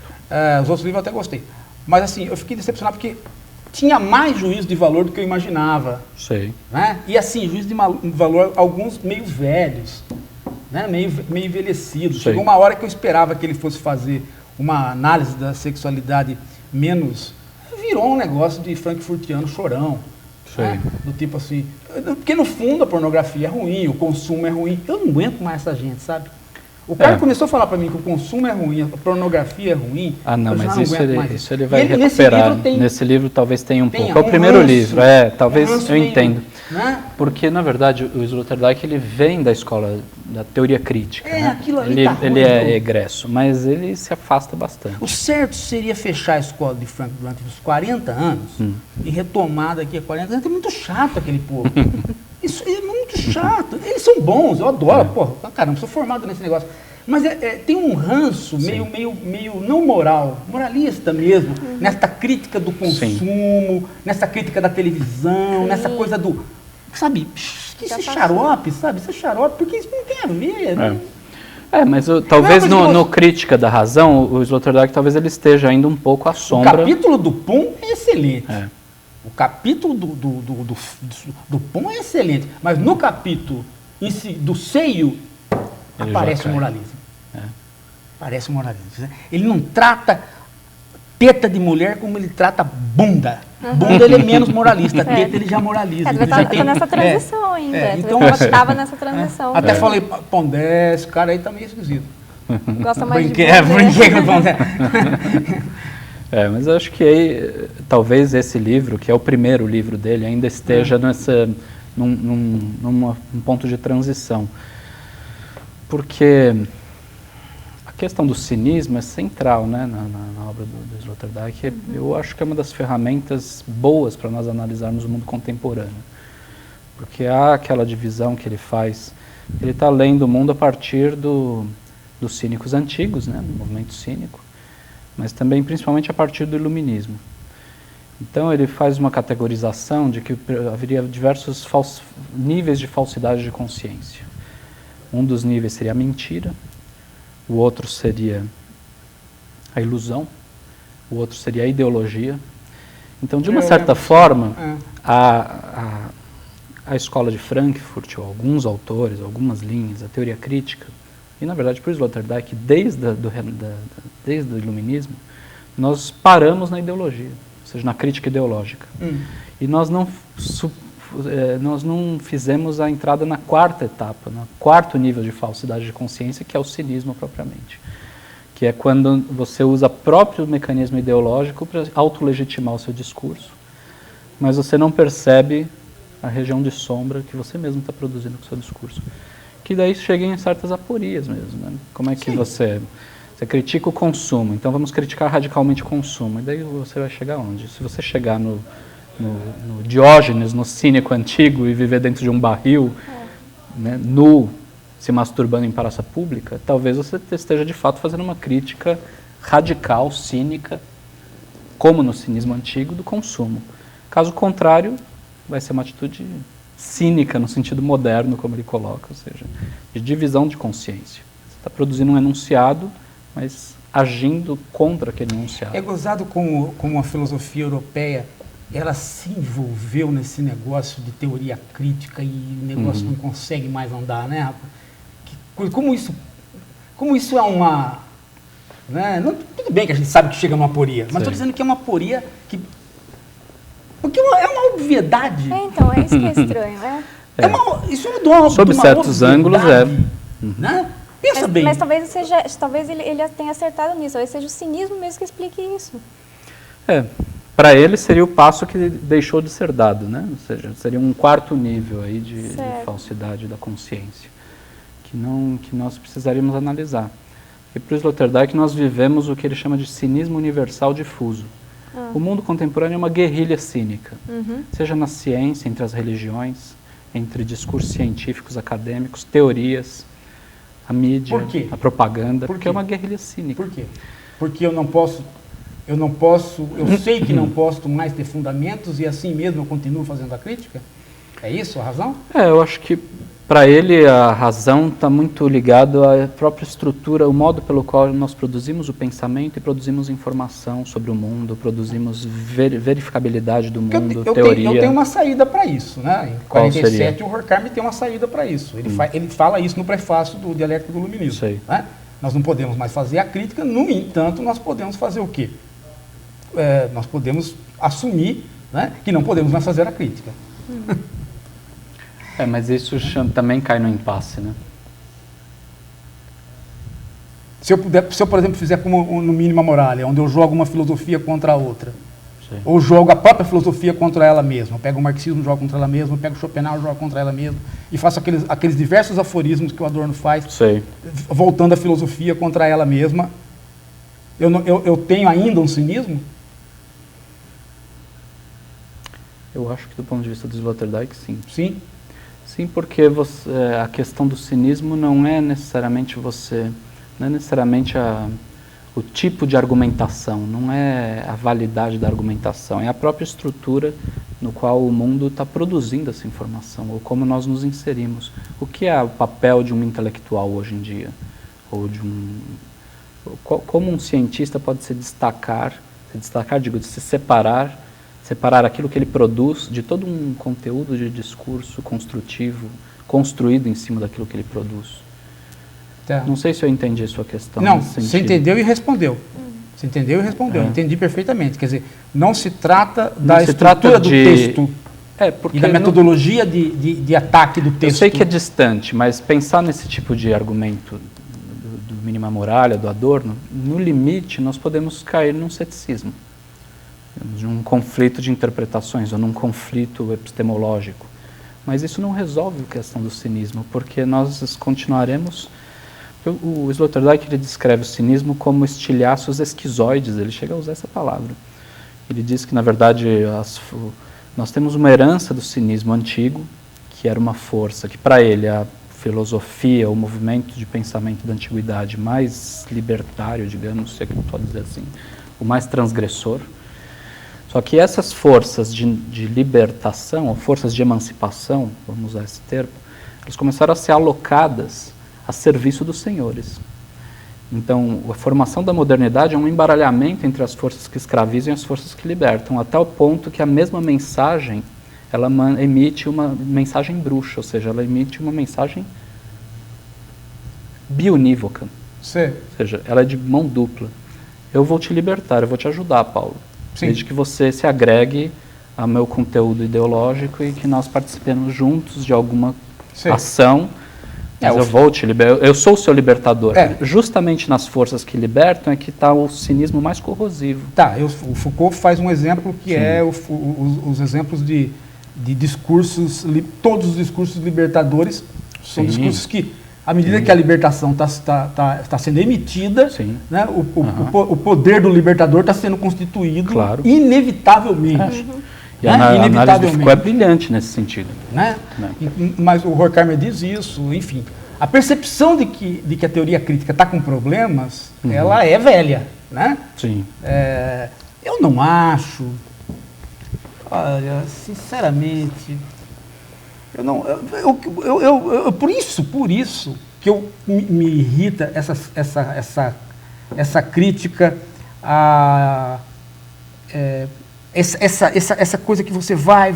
Speaker 2: Os outros livros eu até gostei. Mas, assim, eu fiquei decepcionado porque tinha mais juízo de valor do que eu imaginava.
Speaker 3: Sei.
Speaker 2: Né? E assim, juízo de valor, alguns meio velhos, né? meio envelhecidos.
Speaker 3: Sei.
Speaker 2: Chegou uma hora que eu esperava que ele fosse fazer uma análise da sexualidade menos... Virou um negócio de frankfurtiano chorão. Né? Do tipo assim... Porque no fundo a pornografia é ruim, o consumo é ruim. Eu não aguento mais essa gente, sabe? O cara começou a falar para mim que o consumo é ruim, a pornografia é ruim.
Speaker 3: Ah, não, mas isso ele vai
Speaker 2: ele,
Speaker 3: recuperar. Nesse livro talvez tenha um pouco. É o primeiro livro, talvez eu entendo.
Speaker 2: Né?
Speaker 3: Porque, na verdade, o Sloterdijk, ele vem da escola da teoria crítica. Né?
Speaker 2: Aquilo ali
Speaker 3: ele é egresso, mas ele se afasta bastante.
Speaker 2: O certo seria fechar a escola de Frank durante uns 40 anos e retomar daqui a 40 anos. É muito chato aquele povo. Isso é muito chato. Eles são bons, eu adoro. Porra, caramba, sou formado nesse negócio. Mas tem um ranço meio não moral, moralista mesmo, nessa crítica do consumo, nessa crítica da televisão, nessa coisa do... Sabe, isso é xarope, sabe? Isso é xarope, porque isso não tem a ver. Né?
Speaker 3: Mas talvez no Crítica da Razão, o Sloterdijk talvez ele esteja ainda um pouco à sombra.
Speaker 2: O capítulo do Pum é excelente. O capítulo do Pum é excelente, mas no capítulo do seio aparece o moralismo. Parece o moralismo. Né? Ele não trata teta de mulher como ele trata bunda. Bunda ele é menos moralista, teta ele já moraliza.
Speaker 1: Ele está nessa transição ainda.
Speaker 2: Então,
Speaker 1: estava nessa transição.
Speaker 2: Até falei, Pondé, esse cara aí tá meio esquisito.
Speaker 1: Gosta mais de
Speaker 2: brinquei com o Pondé.
Speaker 3: Mas eu acho que aí, talvez esse livro, que é o primeiro livro dele, ainda esteja num ponto de transição. Porque a questão do cinismo é central, né, na obra do Sloterdijk. Eu acho que é uma das ferramentas boas para nós analisarmos o mundo contemporâneo. Porque há aquela divisão que ele faz, ele está lendo o mundo a partir dos cínicos antigos, né, do movimento cínico, mas também principalmente a partir do iluminismo. Então ele faz uma categorização de que haveria diversos níveis de falsidade de consciência. Um dos níveis seria a mentira, o outro seria a ilusão, o outro seria a ideologia. Então, de uma certa forma, a escola de Frankfurt, ou alguns autores, algumas linhas, a teoria crítica, e na verdade para o Sloterdijk, desde o iluminismo, nós paramos na ideologia, ou seja, na crítica ideológica. E nós não fizemos a entrada na quarta etapa, no quarto nível de falsidade de consciência, que é o cinismo propriamente. Que é quando você usa o próprio mecanismo ideológico para autolegitimar o seu discurso, mas você não percebe a região de sombra que você mesmo está produzindo com o seu discurso. Que daí chega em certas aporias mesmo. Né? Como é que você critica o consumo, então vamos criticar radicalmente o consumo, e daí você vai chegar onde? Se você chegar no Diógenes, no cínico antigo, e viver dentro de um barril, né, nu, se masturbando em praça pública, talvez você esteja de fato fazendo uma crítica radical, cínica, como no cinismo antigo, do consumo. Caso contrário, vai ser uma atitude cínica no sentido moderno, como ele coloca, ou seja, de divisão de consciência. Você está produzindo um enunciado, mas agindo contra aquele enunciado.
Speaker 2: É gozado como a filosofia europeia ela se envolveu nesse negócio de teoria crítica e o negócio não consegue mais andar, né, rapaz? Como isso é uma... Né? Não, tudo bem que a gente sabe que chega numa aporia, mas estou dizendo que é uma aporia que... Porque é uma obviedade.
Speaker 1: Então, é isso que é estranho,
Speaker 2: Isso é uma
Speaker 3: sob certos ângulos,
Speaker 2: né? Pensa bem.
Speaker 1: Mas talvez ele tenha acertado nisso, talvez seja o cinismo mesmo que explique isso.
Speaker 3: Para ele seria o passo que deixou de ser dado, né? Ou seja, seria um quarto nível aí de falsidade da consciência, que nós precisaríamos analisar. E para o Sloterdijk nós vivemos o que ele chama de cinismo universal difuso. O mundo contemporâneo é uma guerrilha cínica, seja na ciência, entre as religiões, entre discursos científicos, acadêmicos, teorias, a mídia, a propaganda, porque é uma guerrilha cínica.
Speaker 2: Por quê? Porque eu sei que não posso mais ter fundamentos e assim mesmo eu continuo fazendo a crítica? É isso a razão?
Speaker 3: Eu acho que Para ele, a razão está muito ligada à própria estrutura, o modo pelo qual nós produzimos o pensamento e produzimos informação sobre o mundo, produzimos verificabilidade do mundo, teoria.
Speaker 2: Eu tenho uma saída para isso, né? Em
Speaker 3: Qual
Speaker 2: 47,
Speaker 3: seria?
Speaker 2: o Horkheimer tem uma saída para isso. Ele fala isso no prefácio do Dialética do Iluminismo.
Speaker 3: Sei.
Speaker 2: Né? Nós não podemos mais fazer a crítica, no entanto, nós podemos fazer o quê? Nós podemos assumir, né, que não podemos mais fazer a crítica.
Speaker 3: Mas isso também cai no impasse, né?
Speaker 2: Se eu, por exemplo, fizer como no Mínima Moralia, onde eu jogo uma filosofia contra a outra,
Speaker 3: Sim.
Speaker 2: ou jogo a própria filosofia contra ela mesma, eu pego o marxismo, jogo contra ela mesma, eu pego o Schopenhauer, jogo contra ela mesma, e faço aqueles diversos aforismos que o Adorno faz,
Speaker 3: Sei.
Speaker 2: voltando a filosofia contra ela mesma, eu tenho ainda um cinismo?
Speaker 3: Eu acho que do ponto de vista do Sloterdijk, sim.
Speaker 2: Sim.
Speaker 3: Sim, porque a questão do cinismo não é necessariamente o tipo de argumentação, não é a validade da argumentação, é a própria estrutura no qual o mundo está produzindo essa informação, ou como nós nos inserimos. O que é o papel de um intelectual hoje em dia? Ou como um cientista pode se destacar, de se separar aquilo que ele produz de todo um conteúdo de discurso construtivo, construído em cima daquilo que ele produz.
Speaker 2: Tá.
Speaker 3: Não sei se eu entendi a sua questão.
Speaker 2: Não,
Speaker 3: nesse
Speaker 2: você
Speaker 3: sentido.
Speaker 2: entendeu e respondeu. Você entendeu e respondeu.
Speaker 3: É.
Speaker 2: Entendi perfeitamente. Quer dizer, não se trata
Speaker 3: Não
Speaker 2: da
Speaker 3: se
Speaker 2: estrutura
Speaker 3: trata
Speaker 2: do
Speaker 3: de-
Speaker 2: texto
Speaker 3: Porque
Speaker 2: e da metodologia de ataque do
Speaker 3: Eu
Speaker 2: texto.
Speaker 3: sei que é distante, mas pensar nesse tipo de argumento do Mínima Moralia, do Adorno, no limite nós podemos cair num ceticismo, de um conflito de interpretações ou num conflito epistemológico. Mas isso não resolve a questão do cinismo, porque nós continuaremos... O Sloterdijk ele descreve o cinismo como estilhaços esquizoides, ele chega a usar essa palavra. Ele diz que, na verdade, nós temos uma herança do cinismo antigo, que era uma força que, para ele, a filosofia, o movimento de pensamento da antiguidade mais libertário, digamos, se é que eu posso dizer assim, o mais transgressor. Só que essas forças de libertação, ou forças de emancipação, vamos usar esse termo, elas começaram a ser alocadas a serviço dos senhores. Então, a formação da modernidade é um embaralhamento entre as forças que escravizam e as forças que libertam, até o ponto que a mesma mensagem, ela emite uma mensagem bruxa, ou seja, ela emite uma mensagem bionívoca.
Speaker 2: Sim.
Speaker 3: Ou seja, ela é de mão dupla. Eu vou te libertar, eu vou te ajudar, Paulo.
Speaker 2: Sim.
Speaker 3: Desde que você se agregue ao meu conteúdo ideológico e que nós participemos juntos de alguma
Speaker 2: Sim.
Speaker 3: ação. Mas eu vou te libertar, eu sou o seu libertador.
Speaker 2: É.
Speaker 3: Justamente nas forças que libertam é que está o cinismo mais corrosivo.
Speaker 2: Tá, o Foucault faz um exemplo que é os exemplos de discursos, todos os discursos libertadores são
Speaker 3: Sim.
Speaker 2: discursos que, à medida que a libertação está sendo emitida,
Speaker 3: Sim.
Speaker 2: né, o poder do libertador está sendo constituído
Speaker 3: Claro.
Speaker 2: inevitavelmente.
Speaker 3: E a análise do
Speaker 2: Inevitavelmente.
Speaker 3: Foucault é brilhante nesse sentido.
Speaker 2: Né?
Speaker 3: Né.
Speaker 2: Mas o Horkheimer diz isso, enfim. A percepção de que a teoria crítica está com problemas, ela é velha, né?
Speaker 3: Sim.
Speaker 2: Eu não acho, olha, sinceramente, eu não, por isso que me irrita essa crítica a essa coisa que você vai,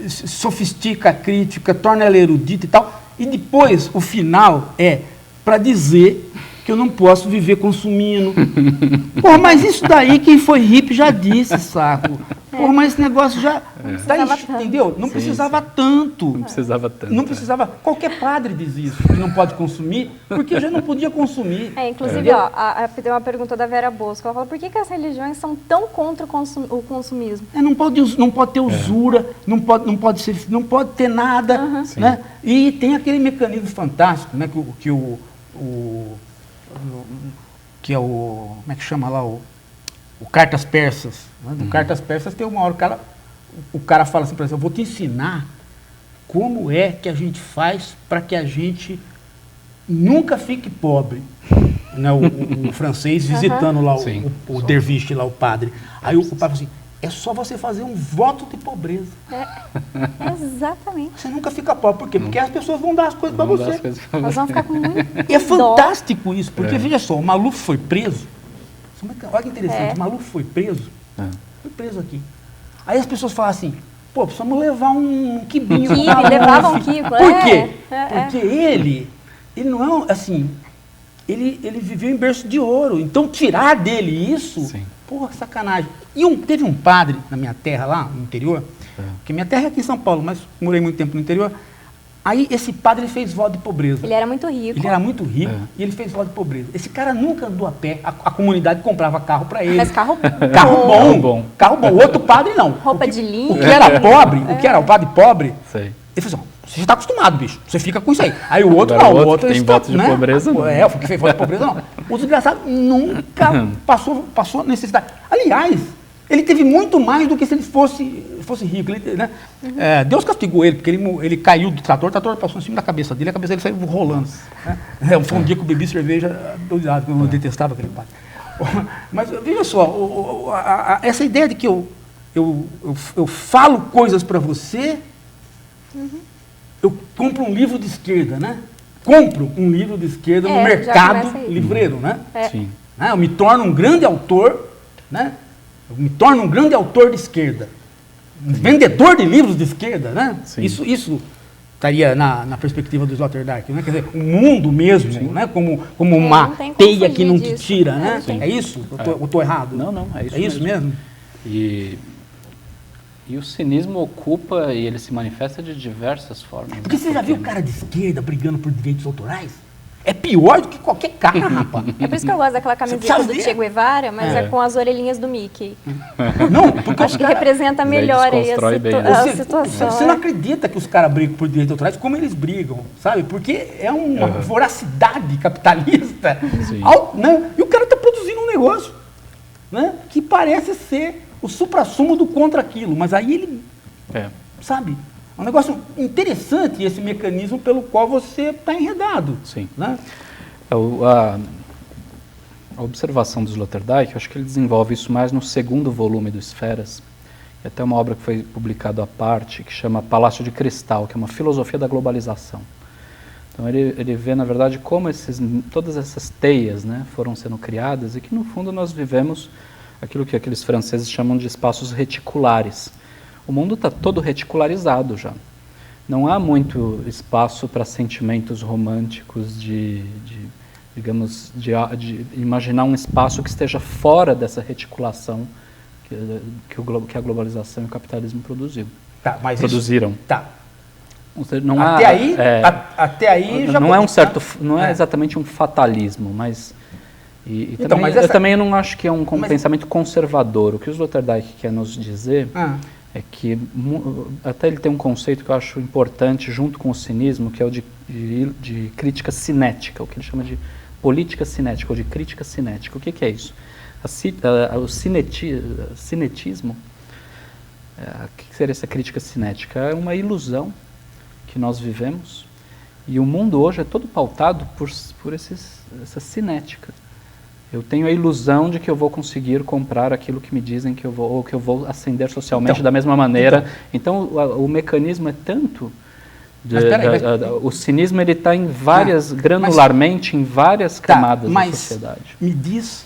Speaker 2: sofistica a crítica, torna ela erudita e tal, e depois o final é para dizer que eu não posso viver consumindo. Porra, mas isso daí quem foi hippie já disse, saco. Porra, mas esse negócio já... entendeu? Não precisava tanto.
Speaker 3: Não precisava tanto.
Speaker 2: Não precisava. Qualquer padre diz isso, que não pode consumir, porque já não podia consumir.
Speaker 1: Inclusive, ó, tem uma pergunta da Vera Bosco. Ela fala, por que as religiões são tão contra o consumismo?
Speaker 2: Não pode ter usura, não pode ter nada. Né? E tem aquele mecanismo fantástico, né, que é o... Como é que chama lá? O Cartas Persas. Né? Do Cartas Persas tem uma hora o cara fala assim para você, eu vou te ensinar como é que a gente faz para que a gente nunca fique pobre. Né? O francês visitando lá o derviche, lá o padre. Aí o padre fala assim, é só você fazer um voto de pobreza.
Speaker 1: Exatamente.
Speaker 2: Você nunca fica pobre. Por quê? Porque as pessoas vão dar as coisas para você.
Speaker 1: Nós vamos ficar com muito
Speaker 2: E é fantástico isso, porque veja só, o Maluf foi preso. Olha que interessante, o Maluf foi preso. Foi preso aqui. Aí as pessoas falam assim, pô, precisamos levar um quibinho.
Speaker 1: Levava um quibo.
Speaker 2: Por quê? Porque ele não é assim, ele viveu em berço de ouro. Então tirar dele isso, porra, sacanagem. E teve um padre na minha terra lá, no interior, porque minha terra é aqui em São Paulo, mas morei muito tempo no interior. Aí esse padre fez voto de pobreza.
Speaker 1: Ele era muito rico.
Speaker 2: Ele era muito rico e ele fez voto de pobreza. Esse cara nunca andou a pé, a comunidade comprava carro para ele.
Speaker 1: Mas carro
Speaker 2: bom. Carro bom. O outro padre não.
Speaker 1: Roupa de linho.
Speaker 2: O que era pobre, o que era o padre pobre,
Speaker 3: Sei.
Speaker 2: ele falou assim, você já está acostumado, bicho. Você fica com isso aí. Aí o outro não. O outro
Speaker 3: tem voto de pobreza, não.
Speaker 2: O que fez voto de pobreza, não. O desgraçado nunca passou necessidade. Aliás, ele teve muito mais do que se ele fosse rico. Ele, né? Deus castigou ele, porque ele caiu do trator, o trator passou em cima da cabeça dele, a cabeça dele saiu rolando. Né? Foi um dia que eu bebi cerveja doidado, eu detestava aquele padre. Mas veja só, essa ideia de que eu falo coisas para você, eu compro um livro de esquerda, né? Compro um livro de esquerda no mercado livreiro, né?
Speaker 3: Sim.
Speaker 2: Eu me torno um grande autor, né? Eu me torno um grande autor de esquerda, um vendedor de livros de esquerda, né? Isso estaria na perspectiva do Sloterdijk, né? Quer dizer, o mundo mesmo, né? Como uma teia que não te tira, né? É isso? Eu estou errado?
Speaker 3: Não, é isso.
Speaker 2: É isso mesmo?
Speaker 3: E o cinismo ocupa e ele se manifesta de diversas formas.
Speaker 2: Porque você já viu o cara de esquerda brigando por direitos autorais? É pior do que qualquer cara, rapaz.
Speaker 1: É por isso que eu gosto daquela camiseta do Che Guevara, mas é com as orelhinhas do Mickey.
Speaker 2: Não, porque
Speaker 1: acho que representa melhor aí a situação.
Speaker 2: Você não acredita que os caras brigam por direitos autorais como eles brigam, sabe? Porque é uma voracidade capitalista. Né? E o cara está produzindo um negócio, né, que parece ser o suprassumo do contra aquilo, mas aí ele, sabe? É um negócio interessante esse mecanismo pelo qual você está enredado.
Speaker 3: Sim.
Speaker 2: Né?
Speaker 3: A observação do Sloterdijk, eu acho que ele desenvolve isso mais no segundo volume do Esferas, e até uma obra que foi publicada à parte, que chama Palácio de Cristal, que é uma filosofia da globalização. Então ele vê, na verdade, como todas essas teias, né, foram sendo criadas e que, no fundo, nós vivemos aquilo que aqueles franceses chamam de espaços reticulares. O mundo está todo reticularizado já. Não há muito espaço para sentimentos românticos digamos, de imaginar um espaço que esteja fora dessa reticulação que a globalização e o capitalismo produziram.
Speaker 2: Tá.
Speaker 3: Não
Speaker 2: até aí já
Speaker 3: não é não é exatamente um fatalismo, mas eu também não acho que é um pensamento conservador. O que o Sloterdijk quer nos dizer é que até ele tem um conceito que eu acho importante junto com o cinismo, que é o de crítica cinética, o que ele chama de política cinética ou de crítica cinética. O que é isso? O cinetismo, o que seria essa crítica cinética? É uma ilusão que nós vivemos e o mundo hoje é todo pautado por essa cinética. Eu tenho a ilusão de que eu vou conseguir comprar aquilo que me dizem que eu vou, ou que eu vou ascender socialmente da mesma maneira. Então o mecanismo é tanto... o cinismo ele está em várias, granularmente, em várias camadas da sociedade.
Speaker 2: Me diz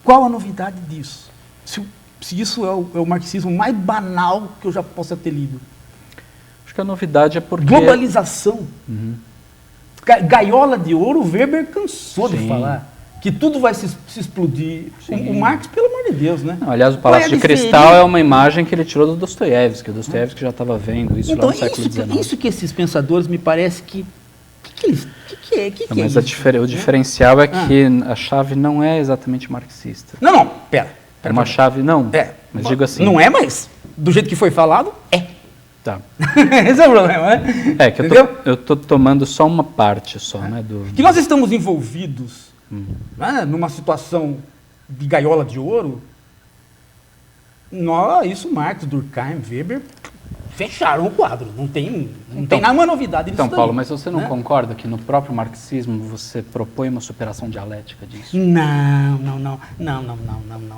Speaker 2: qual a novidade disso? Se isso é o marxismo mais banal que eu já possa ter lido.
Speaker 3: Acho que a novidade é porque...
Speaker 2: Globalização. Gaiola de ouro, o Weber cansou de falar. Que tudo vai se explodir. O Marx, pelo amor de Deus, né?
Speaker 3: Não, aliás, o Palácio de Cristal é uma imagem que ele tirou do Dostoiévski. O Dostoiévski já estava vendo isso lá no século XIX.
Speaker 2: Isso que esses pensadores me parece que...
Speaker 3: Mas o diferencial é que a chave não é exatamente marxista.
Speaker 2: Não, pera.
Speaker 3: É uma chave, não. Mas digo assim...
Speaker 2: Não é, mas do jeito que foi falado, é.
Speaker 3: Tá.
Speaker 2: Esse é o problema, né?
Speaker 3: É que eu estou tomando só uma parte né?
Speaker 2: Que nós estamos envolvidos... Né, numa situação de gaiola de ouro, isso Marx, Durkheim, Weber fecharam o quadro. Não tem nenhuma novidade nisso.
Speaker 3: Então,
Speaker 2: daí,
Speaker 3: Paulo, mas você não
Speaker 2: né?
Speaker 3: concorda que no próprio marxismo você propõe uma superação dialética disso?
Speaker 2: Não.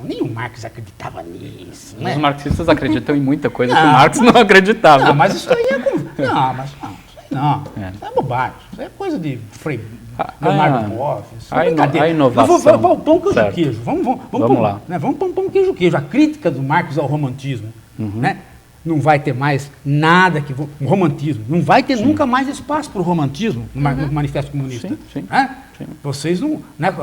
Speaker 2: Nenhum Marx acreditava nisso. Né?
Speaker 3: Os marxistas acreditam em muita coisa que o Marx não acreditava.
Speaker 2: Não, mas isso aí é... Não,
Speaker 3: É.
Speaker 2: isso é bobagem. Isso é coisa de Leonardo Boff. Isso é
Speaker 3: a
Speaker 2: brincadeira.
Speaker 3: inovação.
Speaker 2: Mas vamos pão, queijo,
Speaker 3: Certo.
Speaker 2: queijo.
Speaker 3: Vamos lá.
Speaker 2: Né? Vamos pão, queijo, queijo. A crítica do Marx ao romantismo. Né? Não vai ter mais nada que... O romantismo. Não vai ter nunca mais espaço para o romantismo no Manifesto Comunista.
Speaker 3: Sim.
Speaker 2: Né? Vocês não, né?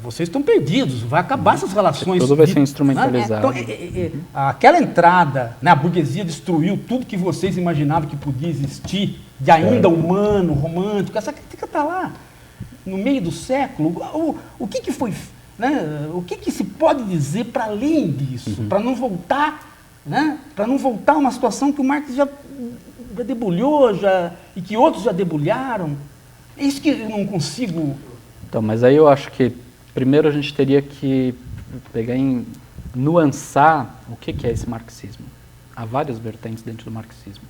Speaker 2: Vocês estão perdidos. Vai acabar essas relações.
Speaker 3: Tudo vai ser instrumentalizado.
Speaker 2: Né? Então, aquela entrada, né? A burguesia destruiu tudo que vocês imaginavam que podia existir, de ainda humano, romântico. Essa crítica está lá. No meio do século, o que foi, né? O que se pode dizer para além disso, para não voltar, né? Para não voltar a uma situação que o Marx já debulhou, e que outros já debulharam? É isso que eu não consigo.
Speaker 3: Então, mas aí eu acho que primeiro a gente teria que nuançar o que é esse marxismo. Há várias vertentes dentro do marxismo.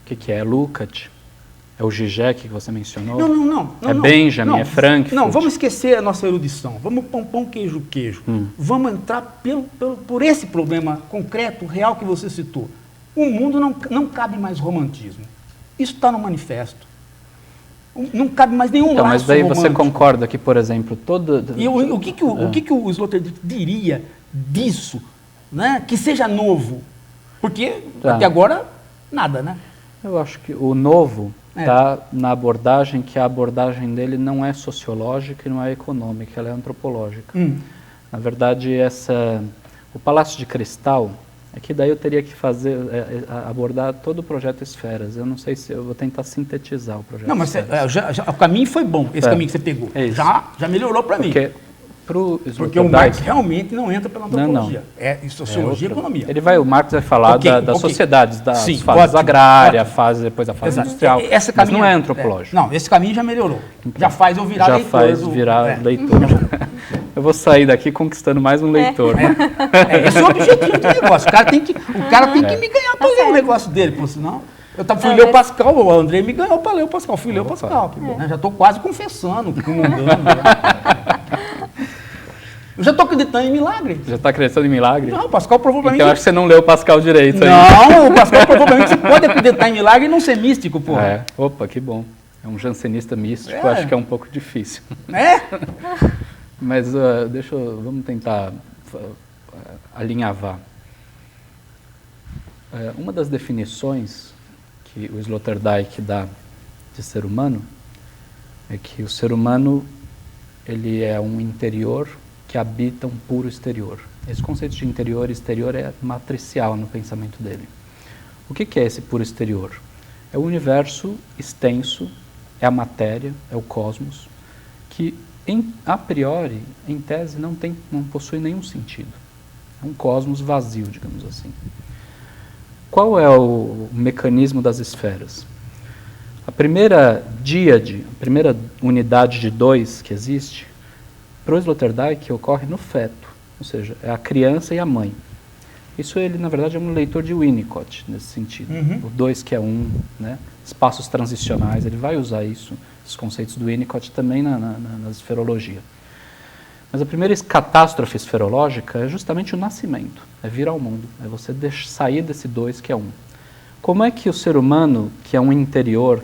Speaker 3: O que é? É Lukács? É o Zizek que você mencionou?
Speaker 2: Não.
Speaker 3: É Benjamin, é Frankfurt?
Speaker 2: Não, vamos esquecer a nossa erudição. Vamos pão, queijo. Vamos entrar por esse problema concreto, real que você citou. O mundo não cabe mais romantismo. Isso está no manifesto. Não cabe mais nenhum laço
Speaker 3: mas daí
Speaker 2: romântico.
Speaker 3: você concorda que, por exemplo,
Speaker 2: E o que o Sloterdijk diria disso, né? Que seja novo? Porque até agora, nada, né?
Speaker 3: Eu acho que o novo está na abordagem, que a abordagem dele não é sociológica e não é econômica, ela é antropológica. Na verdade, o Palácio de Cristal, aqui daí eu teria que abordar todo o projeto Esferas. Eu não sei se eu vou tentar sintetizar o projeto Esferas.
Speaker 2: O caminho foi bom, esse caminho que você pegou. Já melhorou para mim. Porque o Marx realmente não entra pela antropologia. É sociologia e economia.
Speaker 3: O Marx vai falar das sociedades, das fases agrárias, depois da fase industrial. Mas não é antropológico.
Speaker 2: Não, esse caminho já melhorou. Então, já faz eu virar leitor.
Speaker 3: Já faz virar leitor. Eu vou sair daqui conquistando mais um leitor.
Speaker 2: Esse é o objetivo do negócio. O cara tem que me ganhar para ler o negócio dele, porque senão... Eu fui ler o Pascal, o André me ganhou para ler o Pascal. Fui ler o Pascal. Já estou quase confessando, comungando. Eu já estou acreditando em milagre.
Speaker 3: Já está acreditando em milagre?
Speaker 2: Não, o Pascal provou para mim.
Speaker 3: Então eu acho que você não leu o Pascal direito.
Speaker 2: Não, o Pascal provou para mim que você pode acreditar em milagre e não ser místico, pô.
Speaker 3: Opa, que bom. É um místico, acho que é um pouco difícil. Mas vamos tentar alinhavar. Uma das definições que o Sloterdijk dá de ser humano é que o ser humano ele é um interior que habita um puro exterior. Esse conceito de interior e exterior é matricial no pensamento dele. O que é esse puro exterior? É o universo extenso, é a matéria, é o cosmos, que a priori, em tese, não possui nenhum sentido. É um cosmos vazio, digamos assim. Qual é o mecanismo das esferas? A primeira díade, a primeira unidade de dois que existe, para o Sloterdijk ocorre no feto, ou seja, é a criança e a mãe. Isso ele, na verdade, é um leitor de Winnicott, nesse sentido. O dois que é um, né? Espaços transicionais, ele vai usar isso, esses conceitos do Winnicott também na esferologia. Mas a primeira catástrofe esferológica é justamente o nascimento, é vir ao mundo, é você sair desse dois que é um. Como é que o ser humano, que é um interior,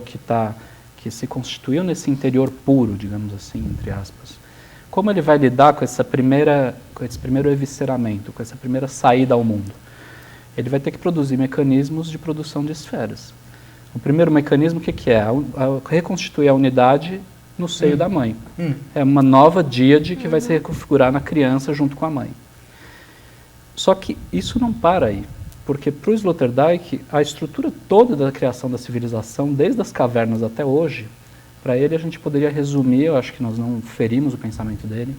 Speaker 3: que se constituiu nesse interior puro, digamos assim, entre aspas, como ele vai lidar com esse primeiro evisceramento, com essa primeira saída ao mundo? Ele vai ter que produzir mecanismos de produção de esferas. O primeiro mecanismo, o que é? Reconstituir a unidade no seio da mãe. É uma nova díade que vai se reconfigurar na criança junto com a mãe. Só que isso não para aí, porque para o Sloterdijk, a estrutura toda da criação da civilização, desde as cavernas até hoje, para ele a gente poderia resumir, eu acho que nós não ferimos o pensamento dele,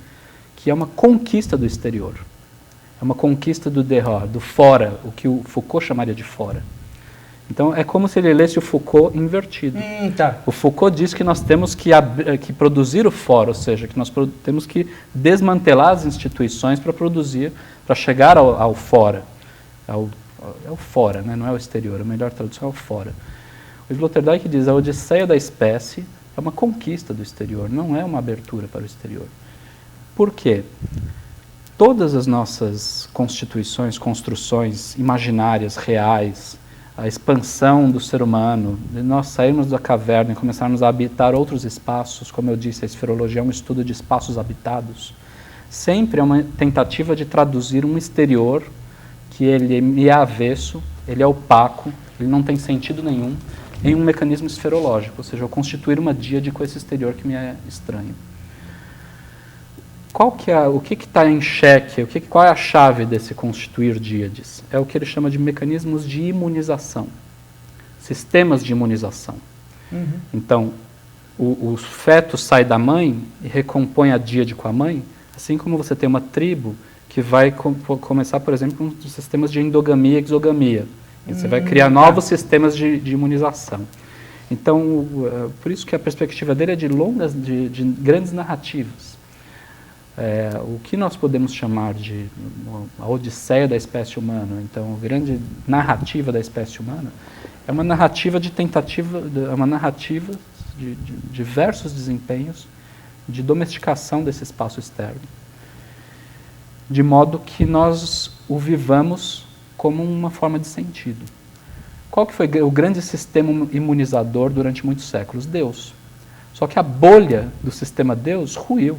Speaker 3: que é uma conquista do exterior. É uma conquista do dehors, do fora, o que o Foucault chamaria de fora. Então, é como se ele lesse o Foucault invertido. O Foucault diz que nós temos que produzir o fora, ou seja, que nós temos que desmantelar as instituições para produzir, para chegar ao fora, é o fora, né? Não é o exterior, a melhor tradução é o fora. O Sloterdijk diz a odisseia da espécie é uma conquista do exterior, não é uma abertura para o exterior. Por quê? Todas as nossas constituições, construções imaginárias, reais, a expansão do ser humano, de nós sairmos da caverna e começarmos a habitar outros espaços, como eu disse, a esferologia é um estudo de espaços habitados, sempre é uma tentativa de traduzir um exterior que ele é avesso, ele é opaco, ele não tem sentido nenhum, em um mecanismo esferológico, ou seja, eu constituir uma díade com esse exterior que me é estranho. O que está em xeque? Qual é a chave desse constituir díades? É o que ele chama de mecanismos de imunização, sistemas de imunização. Então, o feto sai da mãe e recompõe a díade com a mãe, assim como você tem uma tribo que vai começar, por exemplo, com sistemas de endogamia e exogamia. E você vai criar novos sistemas de imunização. Então, por isso que a perspectiva dele é de longas, de grandes narrativas. O que nós podemos chamar de a odisseia da espécie humana, então, a grande narrativa da espécie humana, é uma narrativa de tentativa, é uma narrativa de diversos desempenhos de domesticação desse espaço externo, de modo que nós o vivamos como uma forma de sentido. Qual que foi o grande sistema imunizador durante muitos séculos? Deus. Só que a bolha do sistema Deus ruiu.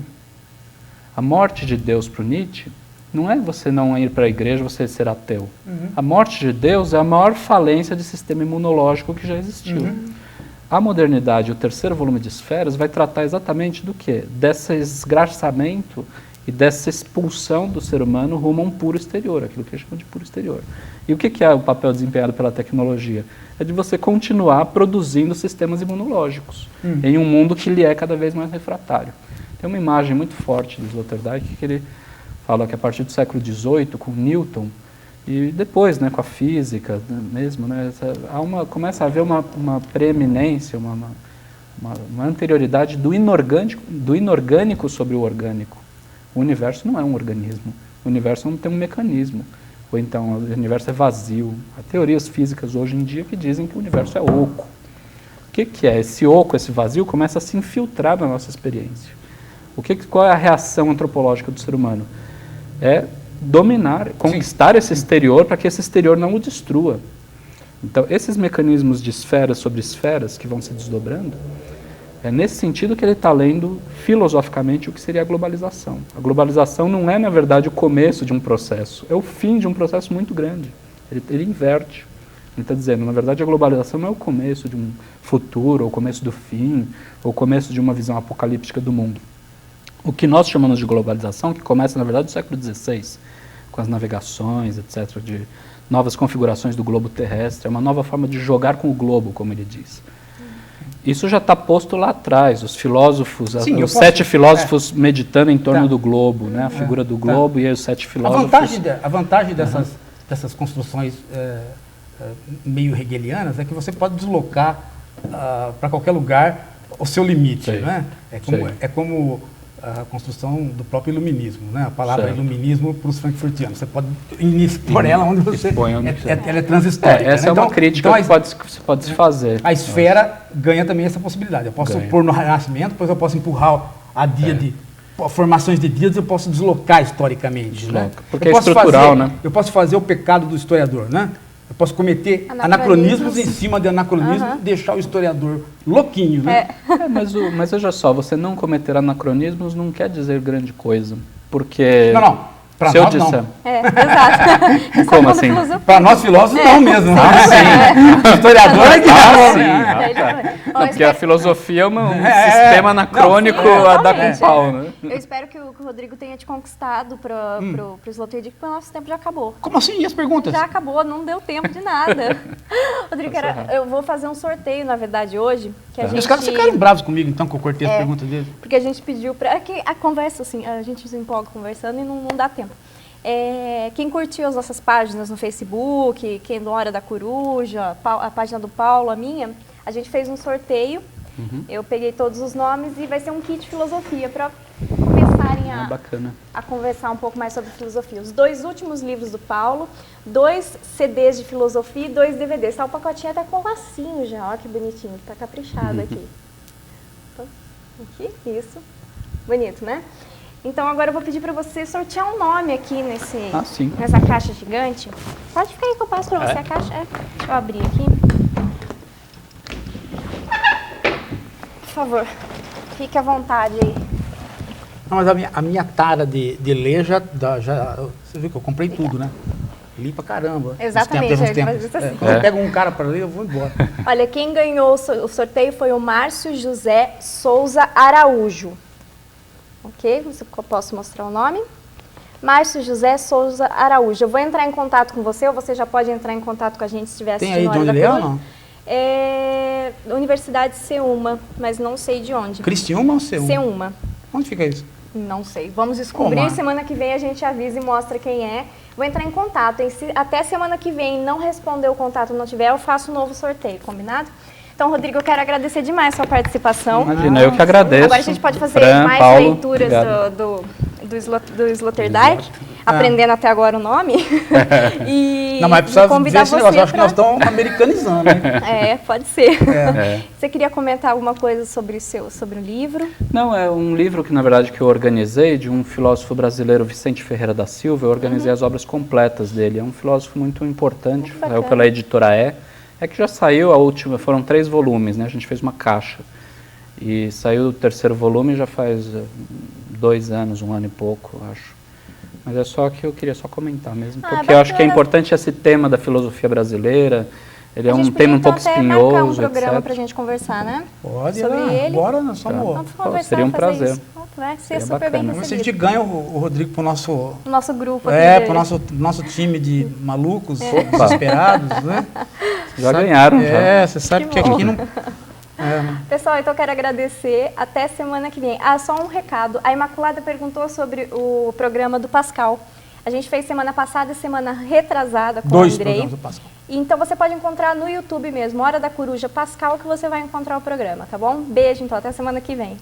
Speaker 3: A morte de Deus para o Nietzsche não é você não ir para a igreja, você ser ateu. A morte de Deus é a maior falência de sistema imunológico que já existiu. A modernidade, o terceiro volume de Esferas, vai tratar exatamente do quê? Desse esgraçamento e dessa expulsão do ser humano rumo a um puro exterior, aquilo que a gente chama de puro exterior. E o que é o papel desempenhado pela tecnologia? É de você continuar produzindo sistemas imunológicos em um mundo que lhe é cada vez mais refratário. Tem uma imagem muito forte do Sloterdijk que ele fala que a partir do século XVIII, com Newton, e depois, né, com a física mesmo, né, começa a haver uma preeminência, uma anterioridade do inorgânico sobre o orgânico. O universo não é um organismo, o universo não tem um mecanismo, ou então o universo é vazio. Há teorias físicas hoje em dia que dizem que o universo é oco. O que é? Esse oco, esse vazio, começa a se infiltrar na nossa experiência. Qual é a reação antropológica do ser humano? É dominar, conquistar esse exterior para que esse exterior não o destrua. Então, esses mecanismos de esferas sobre esferas que vão se desdobrando, é nesse sentido que ele está lendo filosoficamente o que seria a globalização. A globalização não é, na verdade, o começo de um processo, é o fim de um processo muito grande. Ele inverte. Ele está dizendo, na verdade, a globalização não é o começo de um futuro, ou o começo do fim, ou o começo de uma visão apocalíptica do mundo. O que nós chamamos de globalização, que começa, na verdade, no século XVI, com as navegações, etc., de novas configurações do globo terrestre, é uma nova forma de jogar com o globo, como ele diz. Isso já está posto lá atrás, os filósofos, os 7 filósofos meditando em torno do globo, né? A figura do globo e aí os 7 filósofos.
Speaker 2: A vantagem dessas construções meio hegelianas é que você pode deslocar para qualquer lugar o seu limite, né? É como a construção do próprio iluminismo, né? A palavra iluminismo para os frankfurtianos. Você pode expor ela onde você... Ela é transhistórica.
Speaker 3: Essa é uma crítica que pode se fazer.
Speaker 2: A esfera ganha também essa possibilidade. Eu posso pôr no Renascimento, depois eu posso empurrar a díade, formações de díades, eu posso deslocar historicamente. Né?
Speaker 3: Porque é estrutural, né?
Speaker 2: Eu posso fazer o pecado do historiador, né? Eu posso cometer anacronismos em cima de anacronismo e deixar o historiador louquinho, né?
Speaker 3: Mas veja só, você não cometer anacronismos não quer dizer grande coisa, porque...
Speaker 2: Não. Para nós, não.
Speaker 1: Exato.
Speaker 3: Como assim?
Speaker 2: Para nós, filósofos, não mesmo. Sim. Historiador é que
Speaker 3: porque a filosofia é um sistema anacrônico a dar com pau, né?
Speaker 1: Eu espero que o Rodrigo tenha te conquistado para o Sloterdijk, porque o nosso tempo já acabou.
Speaker 2: Como assim? E as perguntas?
Speaker 1: Já acabou, não deu tempo de nada. Rodrigo, eu vou fazer um sorteio, na verdade, hoje. Que a gente...
Speaker 2: Os caras ficaram bravos comigo, então, que eu cortei as perguntas deles.
Speaker 1: Porque a gente pediu para... A conversa, assim, a gente se empolga conversando e não dá tempo. Quem curtiu as nossas páginas no Facebook, quem do Hora da Coruja, a página do Paulo, a minha, a gente fez um sorteio. Eu peguei todos os nomes e vai ser um kit de filosofia para começarem
Speaker 3: bacana.
Speaker 1: a conversar um pouco mais sobre filosofia. Os 2 últimos livros do Paulo, 2 CDs de filosofia e 2 DVDs. Tá o pacotinho até com lacinho já, ó que bonitinho, tá caprichado aqui. Então, aqui, isso. Bonito, né? Então agora eu vou pedir para você sortear um nome aqui nessa caixa gigante. Pode ficar aí que eu passo para você a caixa. Deixa eu abrir aqui. Por favor, fique à vontade aí.
Speaker 2: Não, mas a minha tara de ler já... Você viu que eu comprei tudo, né? Li pra caramba.
Speaker 1: Exatamente.
Speaker 2: Quando eu pego um cara para ler, eu vou embora.
Speaker 1: Olha, quem ganhou o sorteio foi o Márcio José Souza Araújo. Ok? Eu posso mostrar o nome? Márcio José Souza Araújo. Eu vou entrar em contato com você, ou você já pode entrar em contato com a gente se estiver assistindo.
Speaker 2: Tem aí de onde ele é ou não?
Speaker 1: É Universidade Ceuma, mas não sei de onde.
Speaker 2: Cristiúma ou Ceuma?
Speaker 1: Ceuma.
Speaker 2: Onde fica isso?
Speaker 1: Não sei. Vamos descobrir. Semana que vem a gente avisa e mostra quem é. Vou entrar em contato. Até semana que vem não responder o contato, não tiver, eu faço um novo sorteio, combinado? Então, Rodrigo, eu quero agradecer demais a sua participação.
Speaker 3: Imagina, eu que agradeço.
Speaker 1: Agora a gente pode fazer mais
Speaker 3: Paulo,
Speaker 1: leituras do Sloterdijk, aprendendo até agora o nome. E
Speaker 2: não, mas precisa
Speaker 1: convidar
Speaker 2: ver esse negócio. Eu acho que nós estamos americanizando, né?
Speaker 1: Pode ser. Você queria comentar alguma coisa sobre o livro?
Speaker 3: Não, é um livro que, na verdade, que eu organizei, de um filósofo brasileiro, Vicente Ferreira da Silva. Eu organizei as obras completas dele. É um filósofo muito importante, saiu pela editora É que já saiu a última, foram 3 volumes, né? A gente fez uma caixa. E saiu o 3º volume já faz 2 anos, 1 ano e pouco, acho. Mas é só que eu queria só comentar mesmo, porque eu acho que é importante esse tema da filosofia brasileira. Ele é um tema um pouco espinhoso,
Speaker 1: marcar um programa para a gente conversar, né?
Speaker 2: Pode,
Speaker 1: sobre ele.
Speaker 2: Agora nós somos...
Speaker 1: Vamos conversar,
Speaker 3: seria um prazer.
Speaker 1: Vai ser super bem recebido.
Speaker 2: Se a gente ganha o Rodrigo para o nosso
Speaker 1: grupo.
Speaker 2: Para o nosso time de malucos, desesperados, né?
Speaker 3: Já ganharam, já.
Speaker 2: Você sabe que aqui não...
Speaker 1: Pessoal, então eu quero agradecer. Até semana que vem. Só um recado. A Imaculada perguntou sobre o programa do Pascal. A gente fez semana passada e semana retrasada com o Andrei.
Speaker 2: 2 programas do Pascal.
Speaker 1: Então você pode encontrar no YouTube mesmo, Hora da Coruja Pascal, que você vai encontrar o programa, tá bom? Beijo, então. Até semana que vem.